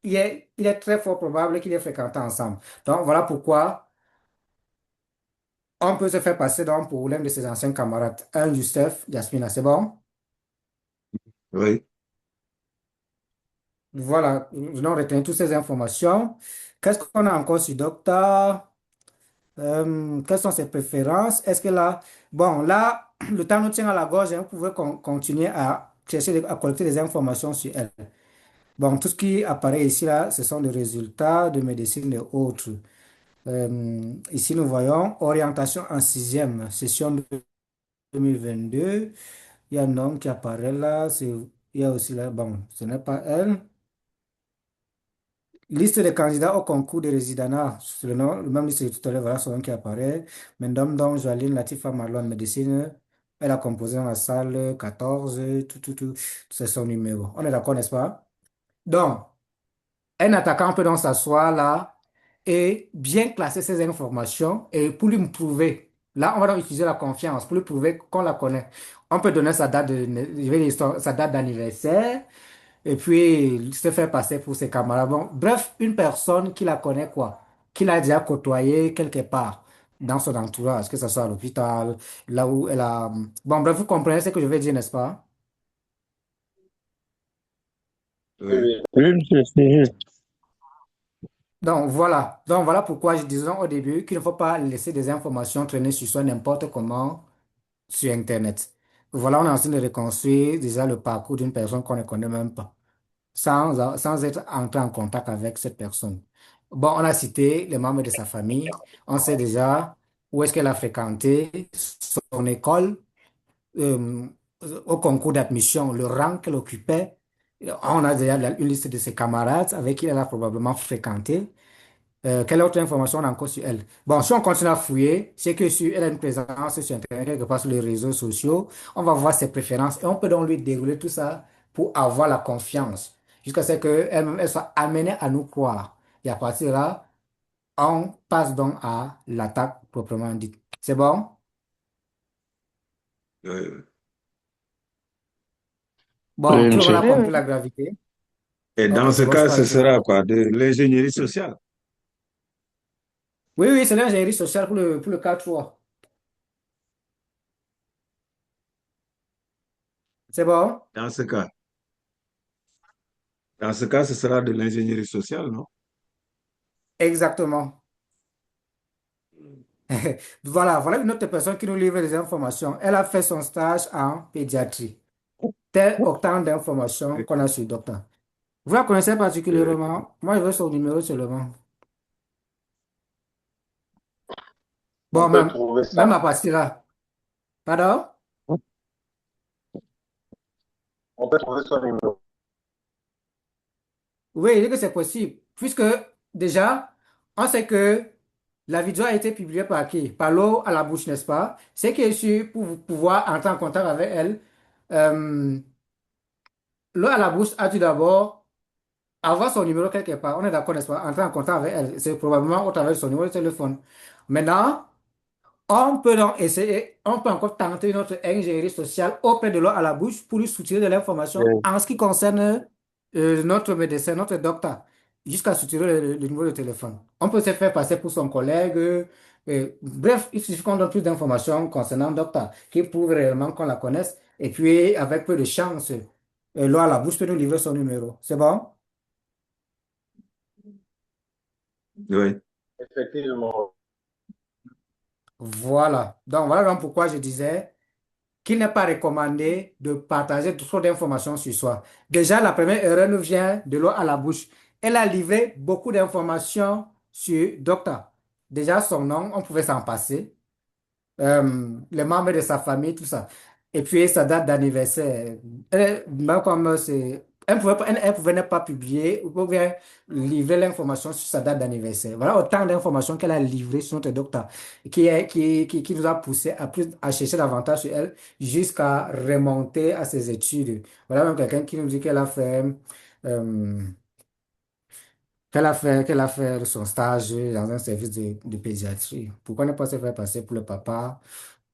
Il est très fort probable qu'ils aient fréquenté ensemble. Donc, voilà pourquoi on peut se faire passer donc pour l'un de ses anciens camarades, un Youssef Yasmina, c'est bon? Oui. Voilà, nous allons retenir toutes ces informations. Qu'est-ce qu'on a encore sur Docteur? Quelles sont ses préférences? Est-ce que là, bon, là, le temps nous tient à la gorge, hein, vous pouvez continuer à chercher, à collecter des informations sur elle. Bon, tout ce qui apparaît ici, là, ce sont les résultats de médecine et autres. Ici, nous voyons orientation en sixième, session 2022. Il y a un nom qui apparaît là. Il y a aussi là, bon, ce n'est pas elle. Liste des candidats au concours de résidenat. C'est le même liste de tout à l'heure, voilà son nom qui apparaît. Madame donc Joaline Latifa Marlon, médecine. Elle a composé dans la salle 14, tout, c'est son numéro. On est d'accord, n'est-ce pas? Donc, un attaquant peut donc s'asseoir là et bien classer ses informations et pour lui prouver. Là, on va donc utiliser la confiance pour lui prouver qu'on la connaît. On peut donner sa date je vais dire sa date d'anniversaire et puis se faire passer pour ses camarades. Bon, bref, une personne qui la connaît quoi, qui l'a déjà côtoyé quelque part dans son entourage, que ce soit à l'hôpital, là où elle a... Bon, bref, vous comprenez ce que je veux dire, n'est-ce pas? Oui, Oui. oui. Oui, monsieur, c'est juste. Donc voilà pourquoi je disais au début qu'il ne faut pas laisser des informations traîner sur soi n'importe comment sur Internet. Voilà, on est en train de reconstruire déjà le parcours d'une personne qu'on ne connaît même pas, sans être entré en contact avec cette personne. Bon, on a cité les membres de sa famille, on sait déjà où est-ce qu'elle a fréquenté, son école, euh, au concours d'admission, le rang qu'elle occupait. On a déjà une liste de ses camarades avec qui elle a probablement fréquenté. Quelle autre information on a encore sur elle? Bon, si on continue à fouiller, c'est que si elle a une présence sur Internet, quelque part sur les réseaux sociaux, on va voir ses préférences et on peut donc lui dérouler tout ça pour avoir la confiance, jusqu'à ce qu'elle elle soit amenée à nous croire. Et à partir de là, on passe donc à l'attaque proprement dite. C'est bon? Euh, Bon, Oui, tout le monde a monsieur. Oui, compris oui. la gravité. Et Ok, dans ce c'est bon, je cas, peux ce arrêter là. sera quoi? De l'ingénierie sociale. Oui, oui, c'est l'ingénierie sociale pour le cas 3. C'est bon? Dans ce cas. Dans ce cas, ce sera de l'ingénierie sociale, non? Exactement. Voilà une autre personne qui nous livre des informations. Elle a fait son stage en pédiatrie. Tel autant d'informations Oui. qu'on a sur le docteur. Vous la connaissez Oui. particulièrement? Moi, je veux son numéro seulement. On Bon, peut même, trouver même à ça. partir de là. Pardon? On peut trouver son numéro. Oui, je dis que c'est possible. Puisque déjà, on sait que la vidéo a été publiée par qui? Par l'eau à la bouche, n'est-ce pas? C'est qui est sûr pour pouvoir entrer en contact avec elle. euh, L'eau à la bouche a dû d'abord avoir son numéro quelque part. On est d'accord, n'est-ce pas? Entrer en contact avec elle. C'est probablement au travers de son numéro de téléphone. Maintenant, on peut donc essayer, on peut encore tenter notre ingénierie sociale auprès de l'eau à la bouche pour lui soutirer de l'information Oui. en ce qui concerne notre médecin, notre docteur, jusqu'à soutirer le numéro de téléphone. On peut se faire passer pour son collègue. Bref, il suffit qu'on donne plus d'informations concernant le docteur, qui prouve réellement qu'on la connaisse. Et puis, avec peu de chance, l'eau à la bouche peut nous livrer son numéro. C'est bon? Oui. Effectivement. Voilà donc pourquoi je disais qu'il n'est pas recommandé de partager trop d'informations sur soi. Déjà, la première erreur nous vient de l'eau à la bouche. Elle a livré beaucoup d'informations sur Docteur. Déjà, son nom, on pouvait s'en passer. Les membres de sa famille, tout ça. Et puis sa date d'anniversaire. Même comme elle pouvait ne pas publier ou bien livrer l'information sur sa date d'anniversaire. Voilà autant d'informations qu'elle a livrées sur notre docteur, qui nous a poussé à chercher davantage sur elle jusqu'à remonter à ses études. Voilà même quelqu'un qui nous dit euh, qu'elle a fait son stage dans un service de pédiatrie. Pourquoi ne pas se faire passer pour le papa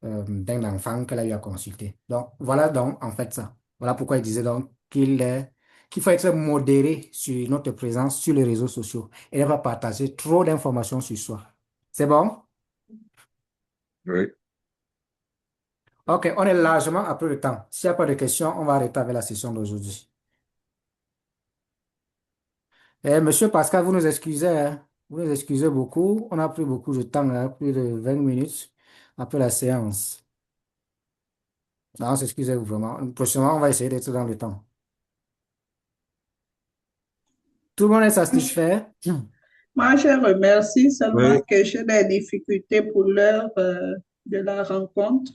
d'un enfant qu'elle a eu à consulter? Donc, voilà donc en fait ça. Voilà pourquoi il disait donc qu'il faut être modéré sur notre présence sur les réseaux sociaux et ne pas partager trop d'informations sur soi. C'est bon? Oui. OK, on est largement après le temps. S'il n'y a pas de questions, on va arrêter avec la session d'aujourd'hui. Monsieur Pascal, vous nous excusez, hein. Vous nous excusez beaucoup. On a pris beaucoup de temps, hein, plus de 20 minutes après la séance. Non, excusez-vous vraiment. Prochainement, on va essayer d'être dans le temps. Tout le monde est satisfait? Moi, je remercie seulement Oui. que j'ai des difficultés pour l'heure de la rencontre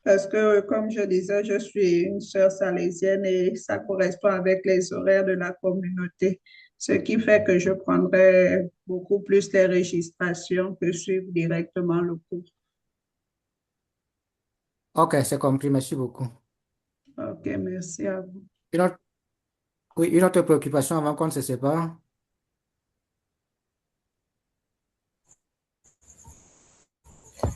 parce que, comme je disais, je suis une sœur salésienne et ça correspond avec les horaires de la communauté, ce qui fait que je prendrai beaucoup plus les registrations que suivre directement le cours. OK, c'est compris. Merci beaucoup. OK, merci à vous. Une autre, oui, une autre préoccupation avant qu'on ne se sépare?